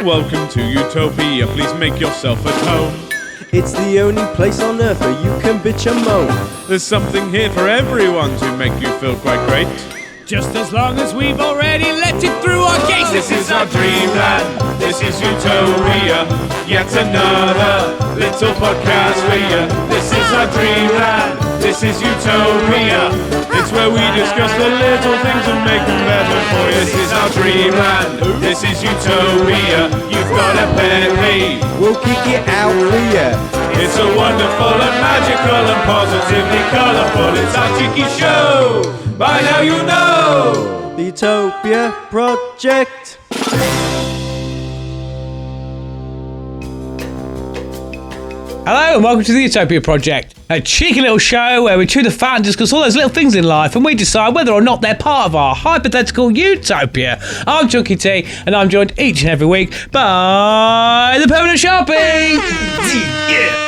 Welcome to Utopia, please make yourself at home. It's the only place on earth where you can bitch and moan. There's something here for everyone to make you feel quite great. Just as long as we've already let it through our gates. This is our dreamland, this is Utopia. Yet another little podcast for you. This is our dreamland, this is Utopia. It's where we discuss the little things and make them better for you. This is our dreamland, this is Utopia. You've got a pet peeve, We'll kick it out for you. it's a wonderful and magical and positively colourful. It's our cheeky show, by now you know. The Utopia Project. Hello and welcome to the Utopia Project, a cheeky little show where we chew the fat and discuss all those little things in life and we decide whether or not they're part of our hypothetical utopia. I'm Junkie T and I'm joined each and every week by the permanent Sharpie. Yeah.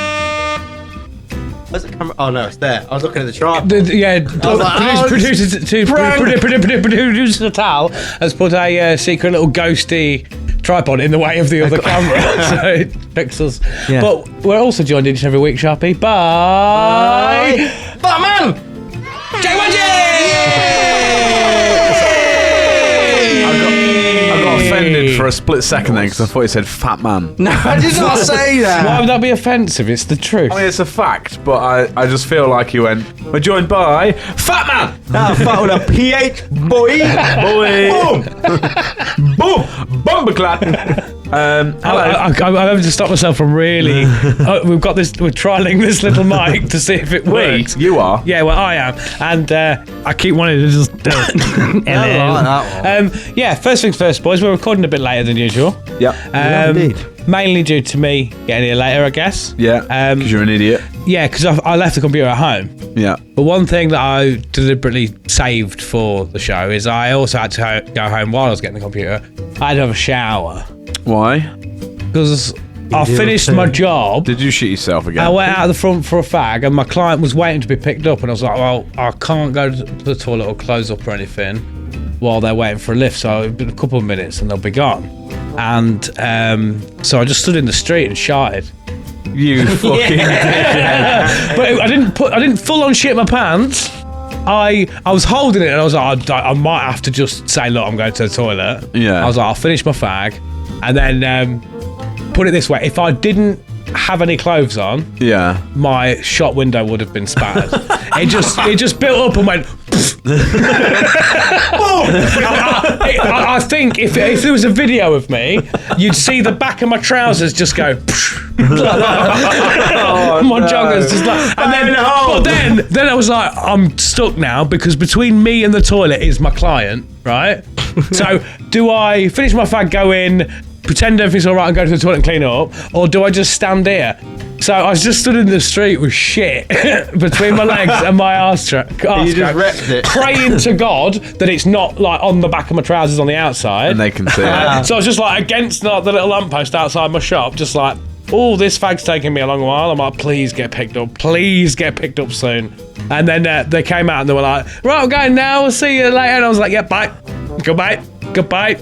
Where's the camera? Oh no, it's there. I was looking at the tripod. Producer Tal has put a secret little ghosty tripod in the way of the other camera, so it pixels. Yeah. But we're also joined each and every week, Sharpie, by Batman! I got offended for a split second then because I thought he said fat man. No, I did not say that. Why would that be offensive? It's the truth. I mean, it's a fact, but I just feel like he went, we're joined by fat man! Nah, fat with a PH, boy. Boy! Boom! Boom! Bumbleclap! Hello. I'm having to stop myself from really. We're trialing this little mic to see if it works. You are? Yeah, well, I am, and I keep wanting to just do it. Yeah, first things first, boys. We're recording a bit later than usual. Yeah. Indeed. Mainly due to me getting here later, I guess. Yeah, because you're an idiot. Yeah, because I left the computer at home. Yeah. But one thing that I deliberately saved for the show is I also had to go home while I was getting the computer. I had to have a shower. Why? Because I finished my job. Did you shit yourself again? I went out the front for a fag and my client was waiting to be picked up and I was like, well, I can't go to the toilet or close up or anything while they're waiting for a lift, so it'll be a couple of minutes and they'll be gone. And so I just stood in the street and sharted. You fucking dickhead. But I didn't full on shit my pants. I was holding it and I was like, I might have to just say, look, I'm going to the toilet. Yeah. I was like, I'll finish my fag. And then put it this way, if I didn't have any clothes on, Yeah. my shop window would have been spattered. it just built up and went. I think if there was a video of me, you'd see the back of my trousers just go. My joggers just like, and then I was like, I'm stuck now because between me and the toilet is my client, right? So do I finish my fag, go in, pretend everything's all right and go to the toilet and clean it up, or do I just stand here? So I was just stood in the street with shit between my legs and my arse crack. You just wrecked it. Praying to God that it's not like on the back of my trousers on the outside. And they can see it. So I was just like against the little lamppost outside my shop, just like, oh, this fag's taking me a long while. I'm like, please get picked up. Please get picked up soon. And then they came out and they were like, right, I'm going now. We'll see you later. And I was like, yeah, bye. Goodbye.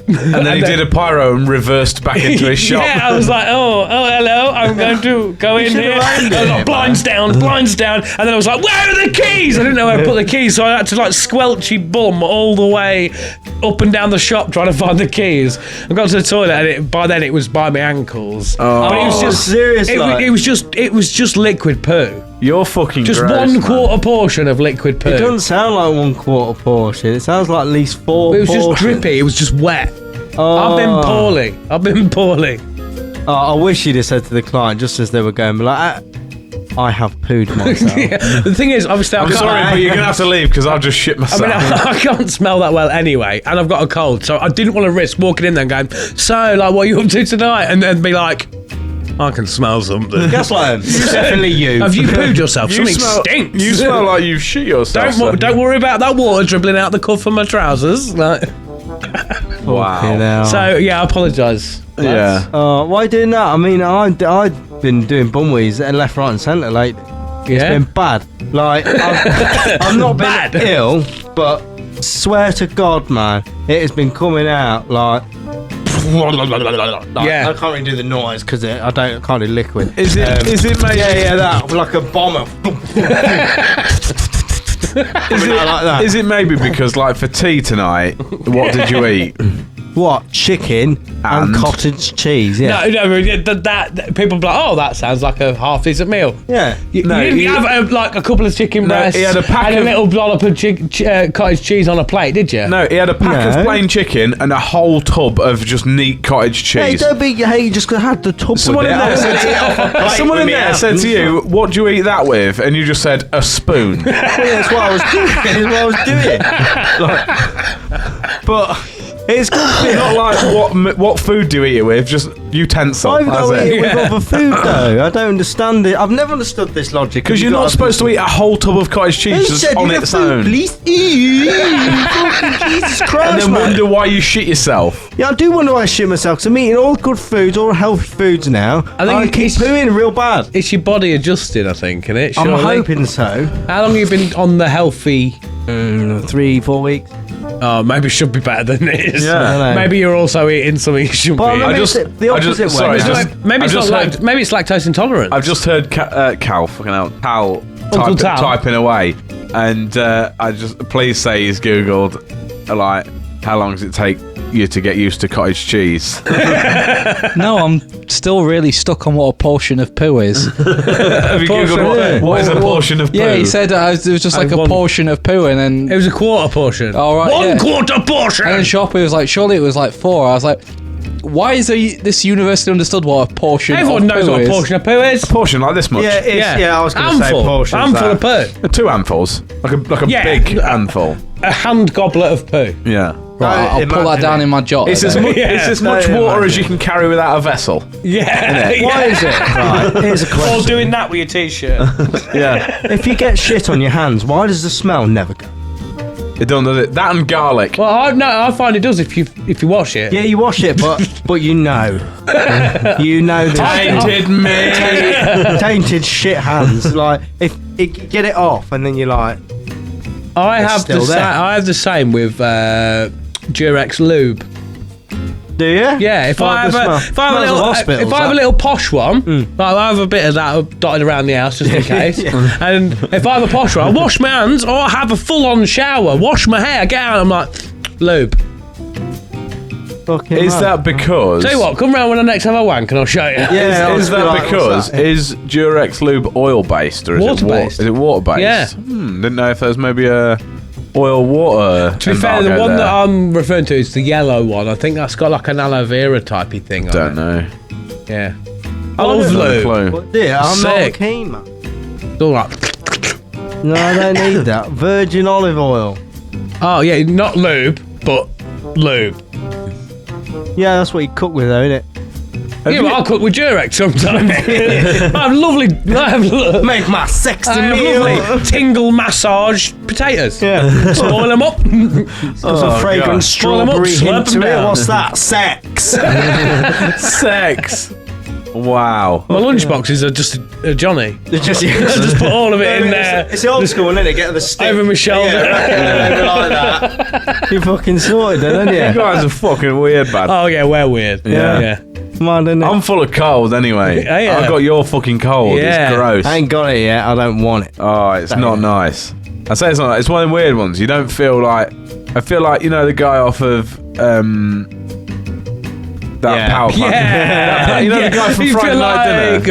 And then he did a pyro and reversed back into his shop. Yeah, I was like, oh, hello. I'm going to go in here. I was like, blinds down. And then I was like, where are the keys? I didn't know where to put the keys. So I had to like squelchy bum all the way up and down the shop trying to find the keys. I got to the toilet and by then it was by my ankles. Oh, but it was just seriously? It was just liquid poo. You're fucking Just gross, 1 man. quarter portion of liquid poo. It doesn't sound like 1 quarter portion. It sounds like at least 4 It was portions. just drippy. It was just wet. Oh. I've been poorly. Oh, I wish you'd have said to the client just as they were going, like, I have pooed myself. Yeah. The thing is, obviously, I'm sorry, but you're going to have to leave because I've just shit myself. I can't smell that well anyway, and I've got a cold, so I didn't want to risk walking in there and going, so, like, what are you up to tonight? And then be like, I can smell something. Guess what? It's definitely you. Have you pooed yourself? Something stinks. You smell like you've shit yourself. Don't worry about that water dribbling out the cuff of my trousers. Like. Wow. So, yeah, I apologise. Yeah. Why doing that? I mean, I've been doing bumwees and left, right and centre lately. It's been bad. Like, I've not been ill, but Swear to God, man, it has been coming out like. Yeah. I can't really do the noise because I can't do liquid. Is it maybe? Yeah, that like a bomber. Is it maybe because like for tea tonight, what did you eat? What? Chicken and cottage cheese, yeah. No, that people be like, oh, that sounds like a half decent meal. Yeah. You didn't have like a couple of chicken breasts he had a pack and a of- little dollop of cottage cheese on a plate, did you? No, he had a pack No. of plain chicken and a whole tub of just neat cottage Hey, cheese. don't be. Hey, you just had the tub Someone with in it. there I said was gonna eat off a plate Someone with in me there hands. said to you, "What do you eat that with?" And you just said a spoon. Yeah, that's what I was doing. That's what I was doing. But it's good. Not like what food do you eat it with? Just utensil. Why would That's I eat it. it with other food though? I don't understand it. I've never understood this logic. Because you're not supposed to eat a whole tub of cottage cheese Who just said on you get its food, own, please? Fucking Jesus Christ, and then man. wonder why you shit yourself. Yeah, I do wonder why I shit myself. Because I'm eating all good foods, all healthy foods now. I think I keep it's- pooing real bad. It's your body adjusting, I think, isn't it? I'm Surely? hoping so. How long have you been on the healthy? 3-4 weeks. Oh, maybe it should be better than it is. Yeah. I know. Maybe you're also eating something you shouldn't But be. maybe I it's just- the opposite way. sorry, It's just- like- maybe I it's just not heard- maybe it's lactose intolerant. I've just heard Cal, fucking hell, Cal, Uncle Tal. typing away, and I just please say he's googled like how long does it take you to get used to cottage cheese? No, I'm still really stuck on what a portion of poo is. Have you googled what is a portion of poo? Yeah, he said it was just like a one- portion of poo, and then It was a quarter portion. All right, One yeah. quarter portion. and then Shoppy was like, surely it was like 4. I was like, why is this university understood what a portion Everyone of knows poo what a is? portion of poo is. a portion like this much. Yeah, it's, yeah. I was going to say Handful. portions. Handful of that. poo. 2 handfuls, like a Yeah. big handful. A hand goblet of poo. Yeah. Right, I'll put that Imagine down it. in my jot. It's as, then. much, Yeah. it's as much No, water as imagine. you can carry without a vessel. Yeah. Why is it? Right, here's a Or question. doing that with your t-shirt. Yeah. If you get shit on your hands, why does the smell never go? It don't, does it? That and garlic. Well, I find it does if you wash it. Yeah, you wash it, but you know. You know the Tainted me. tainted shit hands. Like, if get it off and then you're like, I It's have still the there. I have the same with Durex lube. do you? Yeah, if I have a little posh one, like I have a bit of that dotted around the house just in case. And if I have a posh one, I wash my hands or I have a full-on shower, wash my hair, get out, and I'm like, lube. Fucking Is hell. that because? Tell you what, come round when I next have a wank and I'll show you. Yeah, I was Is gonna that like, because what's that? is Durex lube oil based or is Water-based. Is it water based? Yeah. Didn't know if there's maybe a oil water. To be fair, the one that I'm referring to is the yellow one. I think that's got like an aloe vera typey thing on don't it. know. Yeah. I love No lube. clue. But yeah, I'm Sick. not keen, man. It's all right. No, I don't need that. Virgin olive oil. Oh yeah, not lube, but lube. Yeah, that's what you cook with, though, innit? Yeah, but I'll cook with Durex sometimes. I have lovely Make my sexy I have meal. lovely tingle massage potatoes. Yeah. Spoil them up. Some fragrant God. Roll 'em up, strawberry slurp hint 'em to it. down. What's that? Sex. Sex. Wow. My lunchboxes are just a Johnny. It's just, Just put all of it in there. It's the old school, isn't it? Get the stick. Over my shoulder. Yeah, over like that. You fucking sorted then, You aren't you? guys are fucking weird, man. Oh yeah, we're weird. Yeah. yeah. Mad, isn't it? I'm full of cold anyway. Yeah. I've got your fucking cold. Yeah. It's gross. I ain't got it yet. I don't want it. Oh, it's not nice. I say it's not. It's one of the weird ones. You don't feel like. I feel like the guy off of that Yeah. power plant. Yeah. You know the guy from You Friday feel Night Dinner. like-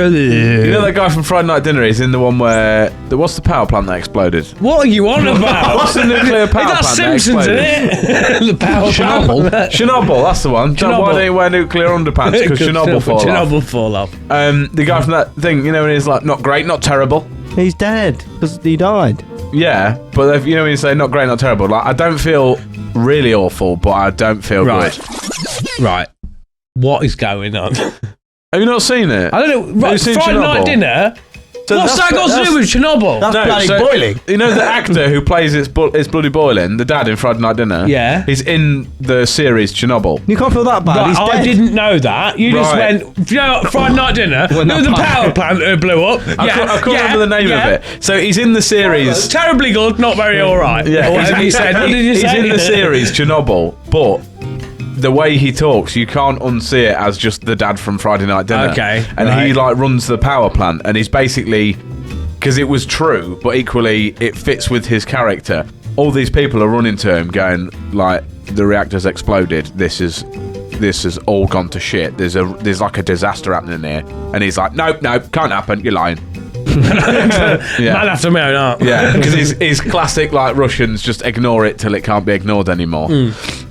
You know that guy from Friday Night Dinner? He's in the one where what's the power plant that exploded? What are you on about? What's the nuclear power Is that plant Simpsons, that isn't it? The power Chernobyl. plant. Chernobyl, that's the one. Chernobyl. Why don't you wear nuclear underpants? Because Chernobyl fall off. Chernobyl fall off. The guy from that thing, when he's like, not great, not terrible. He's dead because he died. Yeah, but when you say not great, not terrible, like I don't feel really awful, but I don't feel Right. good. Right. What is going on? Have you not seen it? I don't know. Right, seen Friday Chernobyl? Night Dinner. What's that got to do with Chernobyl? That's bloody boiling. You know the actor who plays It's Bloody Boiling, the dad in Friday Night Dinner? Yeah. He's in the series Chernobyl. You can't feel that bad. Right, He's I dead. didn't know that. You just Right. went, you know, Friday Night Dinner. When There was that the power plant that blew up. I can't remember the name of it. So he's in the series. Terribly good, not very alright. Yeah, Or whatever you said. What did you he's say? in the series Chernobyl, but the way he talks, you can't unsee it as just the dad from Friday Night Dinner. Okay, and he right. like runs the power plant, and he's basically, because it was true, but equally it fits with his character. All these people are running to him, going like, "The reactor's exploded. This has all gone to shit. There's like a disaster happening here." And he's like, "Nope, can't happen. You're lying." Man after my own heart. Yeah, because he's classic like Russians, just ignore it till it can't be ignored anymore.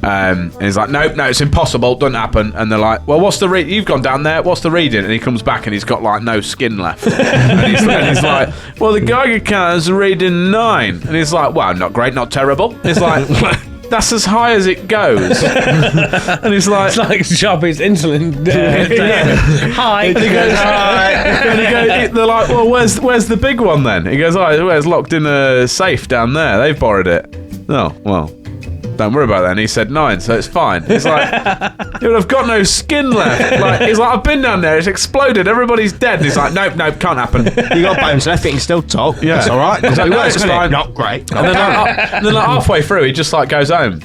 And he's like, nope, it's impossible, doesn't happen. And they're like, well, what's the you've gone down there, what's the reading? And he comes back and he's got like no skin left. and he's like, well, the Geiger counter's reading 9. And he's like, well, not great, not terrible. He's like, that's as high as it goes. And he's like, It's like Sharpie's insulin. Hi. and he goes, they're like, well, where's the big one then? He goes, oh, it's locked in a safe down there. They've borrowed it. Oh, well, don't worry about that. And he said 9, so it's fine. He's like, dude, I've got no skin left. Like, he's like, I've been down there. It's exploded. Everybody's dead. And he's like, nope, can't happen. You got bones left, you can still talk. Yeah. It's all right. He's like, no, Works, it's doesn't it? fine. Not great. And then like halfway through, he just like goes home.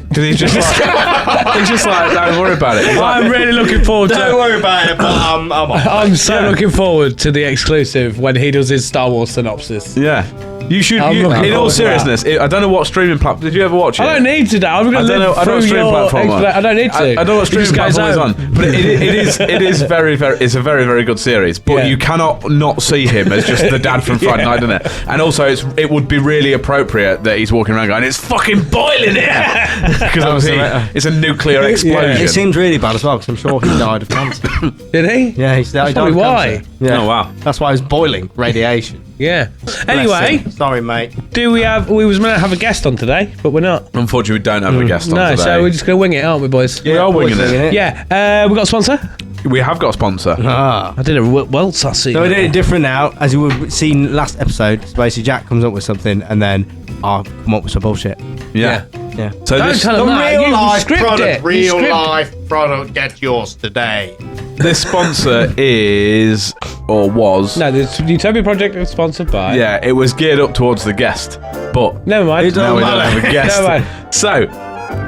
Because he's just like, don't worry about it. He's like, I'm really looking forward to Don't worry about it, but I'm on. I'm so looking forward to the exclusive when he does his Star Wars synopsis. yeah. You should, I'm looking in all forward to that. seriousnly, I don't know what streaming platform. Did you ever watch it? I don't need to. I'm going to I don't know live what through streaming your platform. I don't need to. I don't know what He just streaming goes platform it's home. on, but it is very, it's a very, very good series. But Yeah. you cannot not see him as just the dad from Friday Night Dinner. And also, it would be really appropriate that he's walking around going, "It's fucking boiling here," because obviously it's a nuclear explosion. It seems really bad as well, because I'm sure he died of cancer. Did he? Yeah, he died Probably of why. cancer. Yeah. Oh wow! That's why it's boiling. Radiation. Yeah. Bless Anyway, him. Sorry, mate. we was meant to have a guest on today, but we're not. Unfortunately, we don't have a guest on No, today. so we're just going to wing it, aren't we, boys? we are winging it. Yeah. We got a sponsor? We have got a sponsor. Ah. I did a well sassy. So we're doing it different now, as you would have seen last episode. So basically, Jack comes up with something, and then I'll come up with some bullshit. Yeah. Yeah. So Don't this, tell him that. You script it. You script it. life product, get yours today. this sponsor is or was. No, the Utopia Project is sponsored by. Yeah, it was geared up towards the guest, but Never mind. now we don't have a guest. Never mind. So,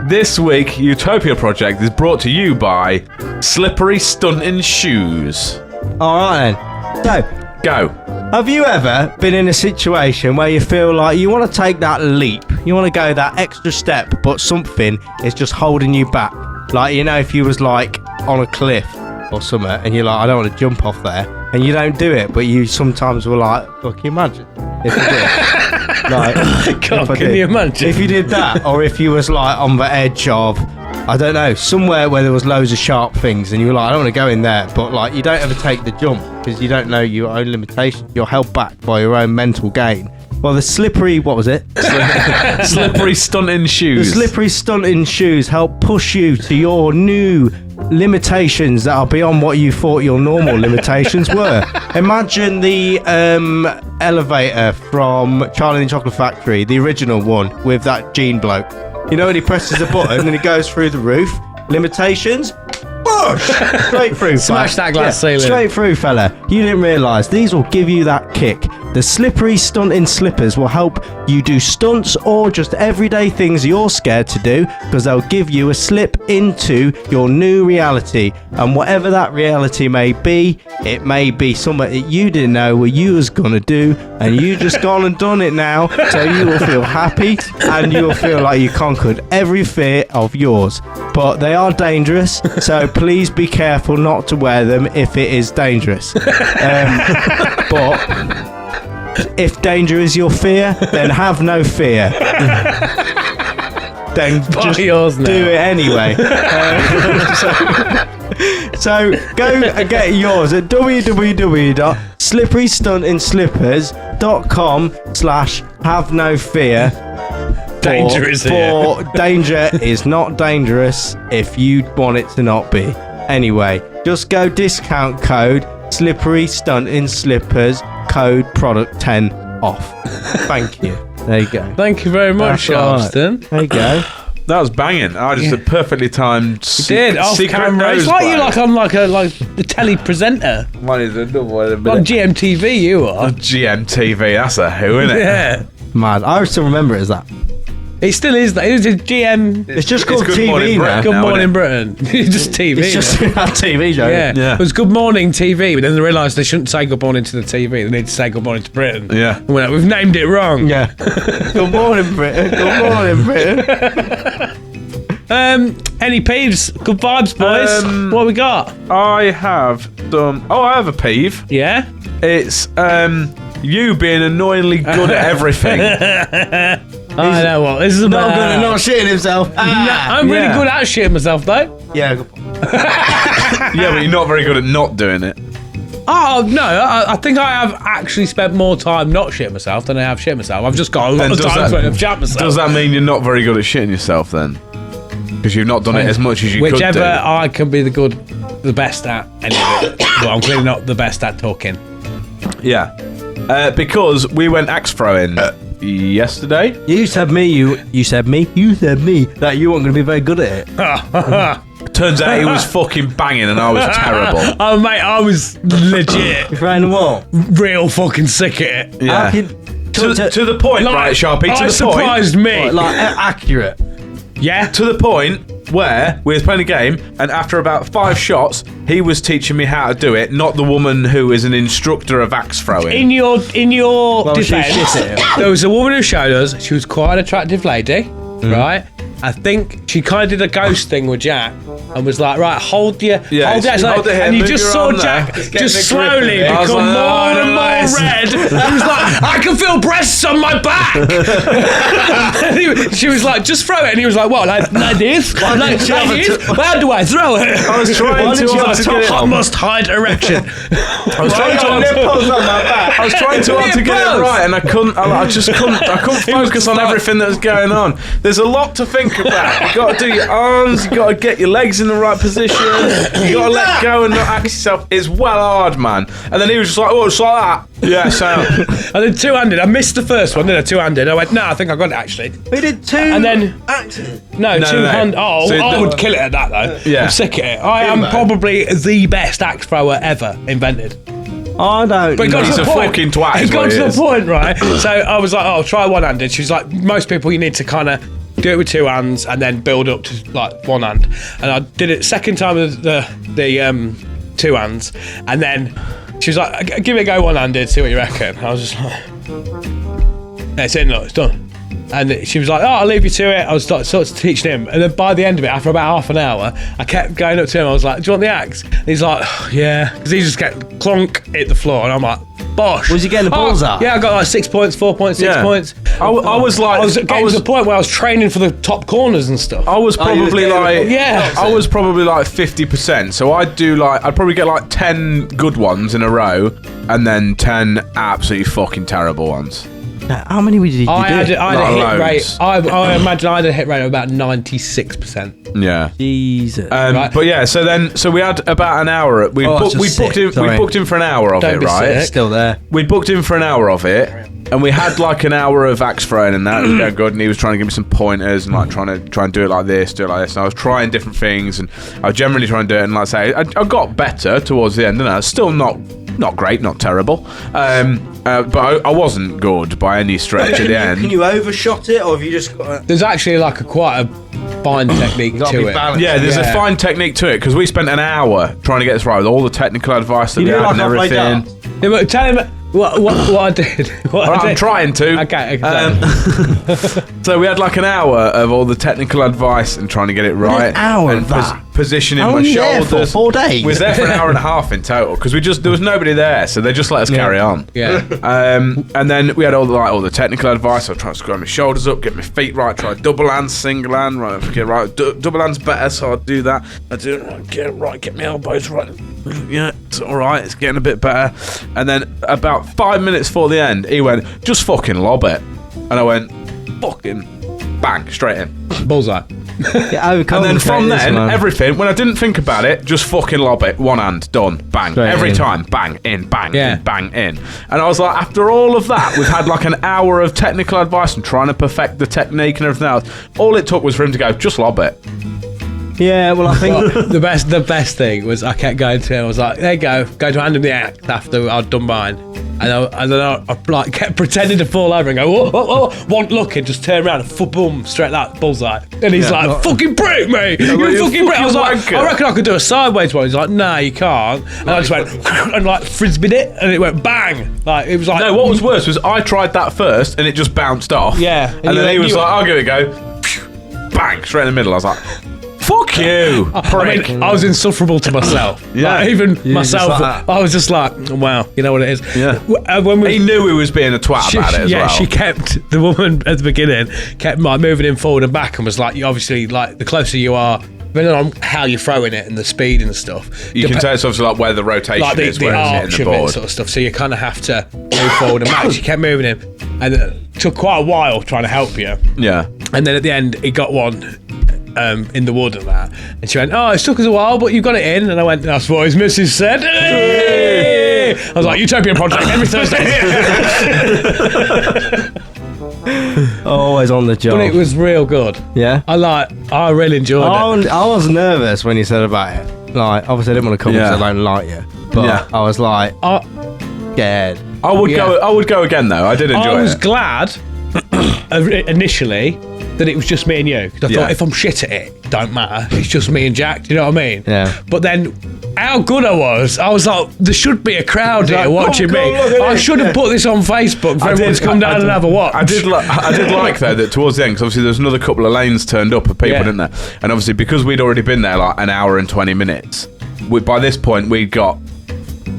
this week, Utopia Project is brought to you by Slippery Stunting Shoes. All right then. So, Go. have you ever been in a situation where you feel like you want to take that leap, you want to go that extra step, but something is just holding you back? Like, you know, if you was like on a cliff or something, and you're like, I don't want to jump off there, and you don't do it, but you sometimes were like, fuck, can you imagine if you did? Like, God, if I can did. you imagine? If you did that, or if you was like on the edge of, I don't know, somewhere where there was loads of sharp things, and you were like, I don't want to go in there, but like, you don't ever take the jump because you don't know your own limitations. You're held back by your own mental gain. Well, the slippery, what was it? Slippery Stunting The Shoes. slippery stunting shoes help push you to your new limitations that are beyond what you thought your normal limitations were. Imagine the elevator from Charlie and the Chocolate Factory, the original one with that Gene bloke. You know when he presses a button and it goes through the roof? Limitations? Push! Straight through. Smash that glass ceiling. Straight through, fella. You didn't realise these will give you that kick. The slippery stunting slippers will help you do stunts or just everyday things you're scared to do, because they'll give you a slip into your new reality. And whatever that reality may be, it may be something that you didn't know what you was gonna do, and you just gone and done it now. So you will feel happy and you will feel like you conquered every fear of yours. But they are dangerous, so please be careful not to wear them if it is dangerous. But if danger is your fear, then have no fear. Then just yours now. do it anyway. So go and get yours at www.slipperystuntenslippers.com/have-no-fear. Danger is here. For danger is not dangerous if you want it to not be. Anyway, just go discount code slippery stunt in slippers, code product 10 off. Thank you. There you go. Thank you very much, Charleston. There you go. That was banging. I just a perfectly timed Did off camera. It's like you're like on like the telly presenter One is a double. on GMTV. You are. GMTV. That's a who, isn't it? Yeah. Man, I still remember it as that. It still is. It was a GM. It's just called Good TV Morning now. Britain. Good now, Morning Britain. It's just TV. It's just a TV show. yeah. Yeah. It was Good Morning TV, but then they realised they shouldn't say Good Morning to the TV. They need to say Good Morning to Britain. Yeah. And we're like, we've named it wrong. Yeah. Good morning, Britain. Good morning, Britain. Any peeves? Good vibes, boys. What we got? I have done. Oh, I have a peeve. Yeah. It's you being annoyingly good at everything. I know what this is about. Not good at not shitting himself. I'm really Yeah. good at shitting myself though. Yeah, good point. Yeah, but you're not very good at not doing it. Oh no, I think I have actually spent more time not shitting myself than I have shitting myself. I've just got a lot Then of does times that- when I've shat myself. Does that mean you're not very good at shitting yourself then? Because you've not done it as much as you could Whichever do. I can be the best at any of it. Well, I'm clearly not the best at talking. Yeah. Because we went axe throwing yesterday. You said me that you weren't going to be very good at it. Turns out he was fucking banging and I was terrible. Oh mate, I was legit You trying the wall? real fucking sick at it. Yeah. To To the point, right, Sharpie? To it the point. surprised me. like accurate. Yeah. To the point where we was playing a game, and after about 5 shots, he was teaching me how to do it, not the woman who is an instructor of axe throwing. In your Well, she defence, shit at it. there was a woman who showed us. She was quite an attractive lady, right? I think she kind of did a ghost thing with Jack and was like, right, hold the axe, hold it here, and you move just your saw arm there. Jack It's getting just a grip of slowly it. I was become like, more oh, and more nice. red. He was like, I can feel breasts on my back. She was like, just throw it, and he was like, what, like this? Like this? How do I throw it? I was trying to get it I on. must hide erection. I was trying to get it right, and I couldn't. I couldn't focus on everything that was going on. There's a lot to think about. You got to do your arms. You got to get your legs in the right position. You got to let go and not axe yourself. It's well hard, man. And then he was just like, "Oh, it's like that." Yeah, so I did two-handed. I missed the first one, did I? Two-handed. I went, no, I think I got it actually. We did 2 And then no, two-handed. Oh, So I the- would kill it at that though. Yeah. I'm sick at it. I am probably the best axe thrower ever invented. I don't But it got know. to He's the a point. fucking twat, It is got what to he the is. point, right? So I was like, oh, try one-handed. She was like, most people you need to kind of do it with 2 hands and then build up to like 1 hand. And I did it second time with the 2 hands, and then she was like, give it a go one-handed, see what you reckon. I was just like, it's in, look, it's done. And she was like, oh, I'll leave you to it. I was sort of teaching him. And then by the end of it, after about half an hour, I kept going up to him. I was like, do you want the axe? And he's like, oh, yeah. Because he just kept clonk, hit the floor. And I'm like, bosh. Was he getting the balls out? Yeah, I got like 6 points, 4 points, 6 Yeah. points. I was like, I was getting to the point where I was training for the top corners and stuff. I was probably like, Yeah. I was probably like 50%. So I'd probably get like 10 good ones in a row, and then 10 absolutely fucking terrible ones. How many did you do? I had a Not hit loads. rate. I imagine I had a hit rate of about 96%. Yeah. Jesus. Right. But yeah, so we had about an hour. We Oh, that's booked just sick. in. Sorry. We booked in for an hour of Don't it, be right? sick. Still there. We booked in for an hour of it, and we had like an hour of axe throwing, and that was going good. And he was trying to give me some pointers and like trying to do it like this, do it like this. And I was trying different things, and I was generally trying to do it. And like I say, I got better towards the end, and I was still not great, not terrible. But I wasn't good by any stretch at the end. Can you overshot it, or have you just got There's actually like quite a fine technique to it. Yeah, there's a Yeah. fine technique to it because we spent an hour trying to get this right with all the technical advice that You we do had like and I play everything. darts? Yeah, but tell him what I did. What I I'm did. trying to. Okay. So we had like an hour of all the technical advice and trying to get it right. hour and of that? positioning How my long were you there shoulders. for? 4 days? We was there for an hour and a half in total because there was nobody there, so they just let us carry on. Yeah. And then we had all the technical advice. I was trying to screw my shoulders up, get my feet right, try double hands, single hand, right, get right. Double hands better, so I'd do that. I do it right, get it right, get my elbows right. Yeah, it's all right. It's getting a bit better. And then about 5 minutes before the end, he went, "Just fucking lob it," and I went, "Fucking bang, straight in." Bullseye. And then from then, everything, when I didn't think about it, just fucking lob it. One hand, done, bang. Straight Every in. time, bang, in, bang, Yeah. in, bang, in. And I was like, after all of that, we've had like an hour of technical advice and trying to perfect the technique and everything else. All it took was for him to go, just lob it. Yeah, well, I think the best thing was I kept going to him. I was like, there you go to hand him the axe after I'd done mine. And then I like kept pretending to fall over and go, whoa, whoa, whoa. One look and just turn around and boom, straight that bullseye. And he's like, fucking break me. You fucking break. I was like, wanker. I reckon I could do a sideways one. He's like, nah, you can't. And I just went and like frisbeed it and it went bang. Like it was like No, what was worse was I tried that first and it just bounced off. Yeah. And then he was like, I'll give it a go. Bang, straight in the middle. I was like, fuck you. I mean, I was insufferable to myself. Yeah. Like, even myself, just like that. I was just like, wow, you know what it is. Yeah. When we, He knew he was being a twat about it as well. she kept, the woman at the beginning kept like moving him forward and back and was like, you obviously, like, the closer you are, depending on how you're throwing it and the speed and stuff. You can tell it's obviously like where the rotation like is, the where arch it's of hitting the it board. sort of stuff. So you kind of have to move forward and back. She kept moving him. And it took quite a while trying to help you. Yeah. And then at the end, he got one in the wood and that. And she went, oh, it took us a while, but you got it in. And I went, that's what his missus said. Hey! I was like, Utopia Project every Thursday. always on the job. But it was real good. Yeah. I really enjoyed it. I was nervous when you said about it. Like, obviously, I didn't want to come because I don't like you. But Yeah. I was like, scared. I would go again though. I did enjoy I was it. glad initially that it was just me and you. 'Cause I thought if I'm shit at it, don't matter. It's just me and Jack. Do you know what I mean? Yeah. But then, how good I was like, there should be a crowd here watching come me. on, look at I it. should have put this on Facebook for everyone to come down and have a watch. I did like though that towards the end, because obviously there's another couple of lanes turned up of people, Yeah. didn't there? And obviously because we'd already been there like an hour and 20 minutes, by this point we'd got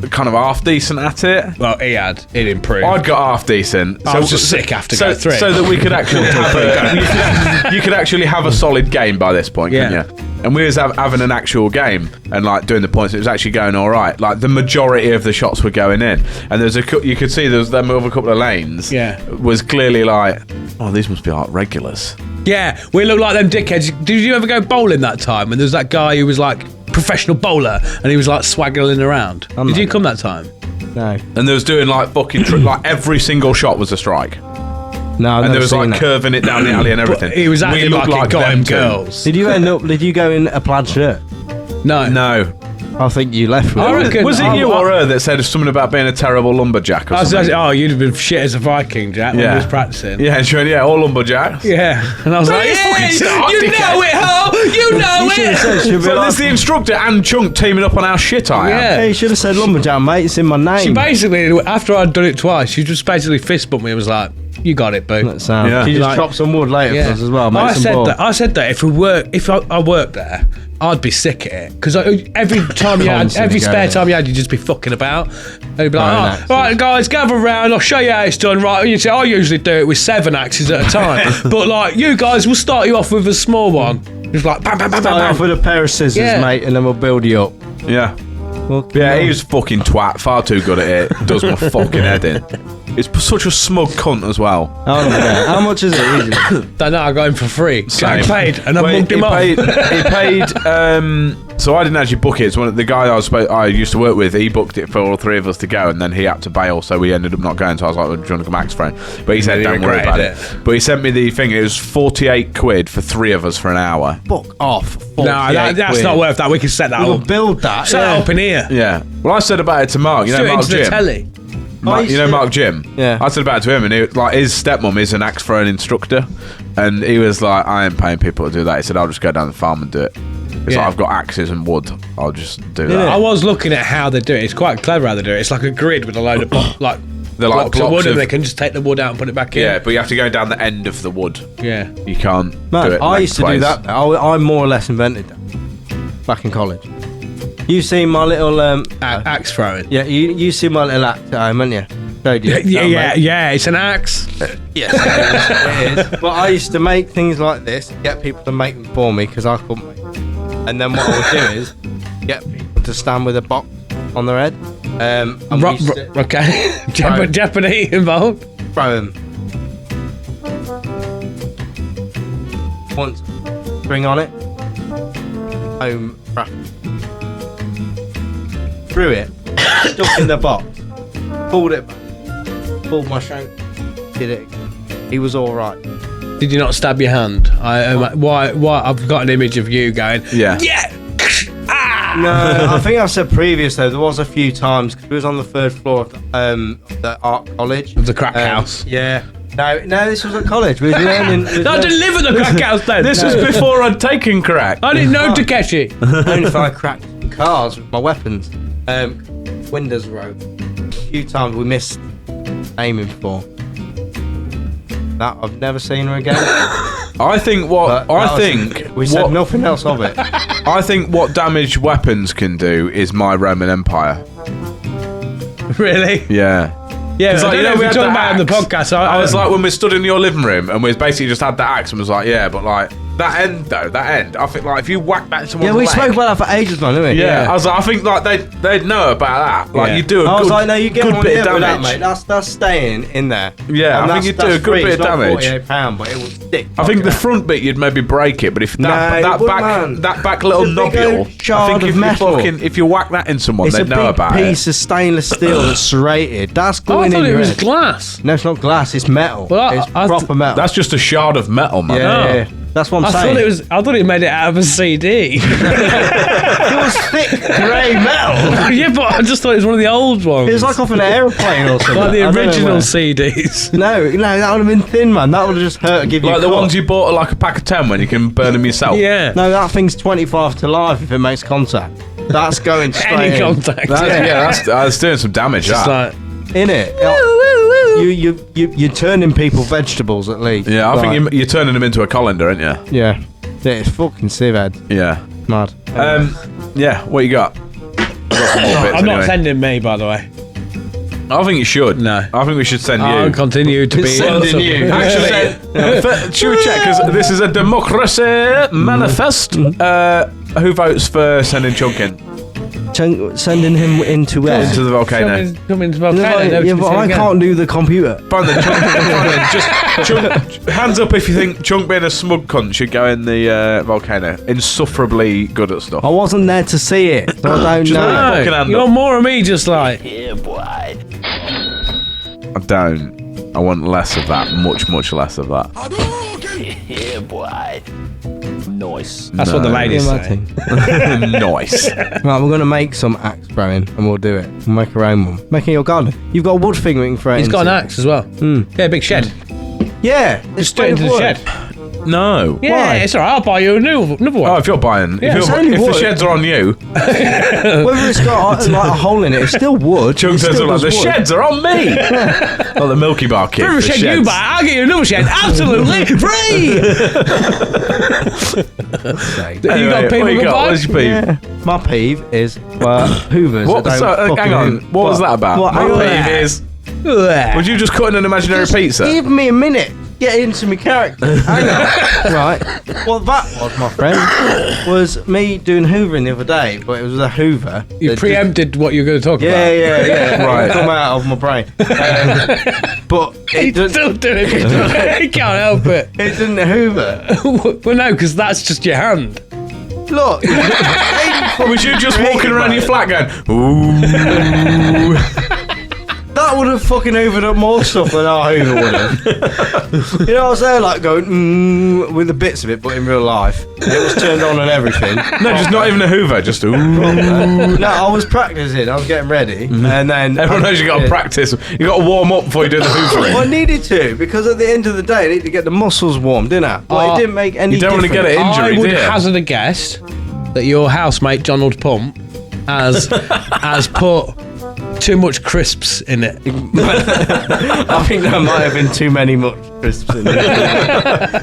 kind of half decent at it. Well, it improved. I'd got half decent. I was just sick after go through. So that we could actually have you could actually have a solid game by this point, couldn't you? And we was having an actual game and like doing the points. It was actually going all right. Like the majority of the shots were going in, and there's you could see there was them over a couple of lanes. Yeah. Was clearly like, oh, these must be like regulars. Yeah, we look like them dickheads. Did you ever go bowling that time? And there was that guy who was like professional bowler, and he was like swaggling around. Did you come that time? No. And they was doing like fucking like every single shot was a strike. No, I've And there never was seen like that. curving it down the alley and everything. He was acting looked like it got them him two. girls. Did you go in a plaid shirt? No. No. I think you left with I reckon- Was it you or her that said something about being a terrible lumberjack or something? Oh, you'd have been shit as a Viking, Jack, when we was practicing. Yeah, and she went, yeah, all lumberjacks. Yeah. And I was like, it's hey, fucking start, you dickhead." know it, ho! You know You should have it! said, should be So like, there's the instructor and Chunk teaming up on how shit I am. Yeah. hey, you should have said lumberjack, mate. It's in my name. She basically, after I'd done it twice, she just basically fist bumped me and was like, you got it, boo. That sound. Yeah. She just Like- chopped some wood later for us as well. Make I some said ball. that. I said that if I worked there, I'd be sick at it because every time you had, Constantly every spare going. time you had, you'd just be fucking about. And you'd be Throwing like, axes. oh, right, guys, gather around. I'll show you how it's done. Right? And you say, I usually do it with 7 axes at a time, but like you guys, we'll start you off with a small one. It's like bam, bam, bam, Start bam, off bam. with a pair of scissors, Yeah. mate, and then we'll build you up. Yeah. Well, Yeah, he was fucking twat, far too good at it. Does my fucking head in. It's such a smug cunt as well. Oh, yeah. How much is it? Usually? Don't know. I got him for free. Jack paid, and I Well, mugged him off. He paid. So I didn't actually book it. It's one of the guy I used to work with. He booked it for all 3 of us to go, and then he had to bail, so we ended up not going. So I was like, well, "Do you want to come Max friend?" But he said, he "Don't worry about it." regretted But he sent me the thing. It was 48 quid for 3 of us for an hour. Fuck off. No, that's not worth that. We can set that We'll up. build that. Set that up in here. Yeah. Well, I said about it to Mark. You know, Do it Mark into the Jim. telly. Mark, you know Mark Jim? Yeah. I said about it to him, and he, like his stepmom is an axe throwing instructor, and he was like, "I ain't paying people to do that." He said, "I'll just go down the farm and do it." It's Yeah. like, I've got axes and wood. I'll just do Yeah. that. I was looking at how they do it. It's quite clever how they do it. It's like a grid with a load of like They're like blocks of blocks wood, and of- they can just take the wood out and put it back in. Yeah, but you have to go down the end of the wood. Yeah. You can't Man, do it. I used to do lengthways. that. I more or less invented that back in college. You seen my little Axe throwing. yeah, you see my little act at home, haven't you? Showed you. Yeah. It's an axe. Yes, it is. But I used to make things like this, get people to make them for me because I couldn't make them. And then what I would do is get people to stand with a box on their head. And we used to Okay. Right. Jeopardy involved. throw them. Once. string on it. Home traffic. Threw it, stuck in the box, pulled it back, pulled my shank, did it again. He was alright. Did you not stab your hand? Why? I've got an image of you going, Yeah. No, I think I've said previous though, there was a few times, because we was on the 3rd floor of the art college. Of the crack house. Yeah. No, this was at college. We was learning. No, I didn't live at the crack house then. This was before I'd taken crack. I didn't know Takeshi. Only if I cracked cars with my weapons. Windows broke. A few times we missed aiming for. That I've never seen her again. I think we said nothing else of it. I think what damaged weapons can do is my Roman Empire. Really? Yeah. Yeah, It's I like, don't know if we we're had talking the about it in the axe. podcast. I was like, when we stood in your living room and we basically just had the axe and was like, yeah, but like that end, I think like if you whack that in someone's Yeah, we leg, spoke about that for ages, man, didn't we? Yeah, I was like, I think like they'd know about that. Like Yeah. you do a I was good, like, no, you get good on bit of with that, damage. mate. That's staying in there. Yeah, And I think you do a good free. bit of It's not damage. £48, but it will stick. I think the front bit you'd maybe break it, but if that back little It's a big nobule, old I shard think of if metal. if you whack that in someone, It's a they'd know big about piece it. of stainless steel that's serrated. That's I going thought in it your was head. glass. No, it's not glass. It's metal. Well, it's I proper metal. That's just a shard of metal, man. yeah. That's what I'm I saying. thought it made it out of a CD. It was thick grey metal. Yeah, but I just thought it was one of the old ones. It was like off an airplane or something. Like the I don't know original where. CDs. No, that would have been thin, man. That would have just hurt. Give you Like a the cut. ones you bought at like a pack of 10 when you can burn them yourself. Yeah. No, that thing's 25 to life if it makes contact. That's going straight Any in. contact. That's doing some damage. Just That. like, In it. You're turning people vegetables at least. Yeah, I Like, think you're turning them into a colander, aren't you? Yeah. Yeah, it's fucking sieve head. Yeah. Mad. Yeah. What you got? I've got some more bits I'm not anyway. sending me, by the way. I think you should. No. I think we should send I'll you. continue to be. Sending you. Actually, should we check? Because this is a democracy manifest. Who votes for sending Chunk in Sending him into where? into the volcano? Come into volcano. Yeah, but I can't do the computer. Fine then, just Chunk, hands up if you think Chunk being a smug cunt should go in the volcano. Insufferably good at stuff. I wasn't there to see it, so I don't Just know. like- fucking hand You're up. more of me, just like. I don't. I want less of that. Much less of that. That's what the ladies Yeah, my say. thing. Nice. Right, we're going to make some axe throwing and we'll do it. We'll make our own one. Make it in your garden. You've got a wood thing we can throw it He's got an into. axe as well. Yeah, big shed. Yeah. Just straight into the shed. No. Yeah, Why? it's alright. I'll buy you another Oh, one. if you're buying, Yeah, it's if only the wood. sheds are on you, Whether it's got like a hole in it, it's still wood. Chunk It turns still up like, the does wood. sheds are on me. Like the Milky Bar kid. For every the shed sheds. you buy, I'll get you another shed. Absolutely free. You got people what you to got? buy? What's your peeve? Yeah. My peeve is Hoovers. What, that so, don't hang fucking on. Hoov- What was that about? What, My hang on. peeve is. Would you just cut in an imaginary Just pizza? Give me a minute. Get into my character. Hang on. Right. Well, that was, my friend, was me doing hoovering the other day, but it was a hoover. You that preempted what you're going to talk Yeah, about. yeah. Right. Come out of my brain. But it He's didn't. still doing it. He can't help it. It didn't hoover. Well, no, because that's just your hand. Look. Was you just walking around your flat going, ooh? That would have fucking hoovered up more stuff than our hoover would have. You know, I was there like going with the bits of it, but in real life, it was turned on and everything. No, just not even a Hoover, just ooh. No, I was practicing. I was getting ready, and then Everyone knows you got to practice. You got to warm up before you do the hoovering. Well, I needed to because at the end of the day, I need to get the muscles warm, didn't I? But it didn't make any. You don't want to get it difference. injury, I would do you? hazard a guess that your housemate Donald Pump has put too much crisps in it. I think there might have been too many much crisps in it.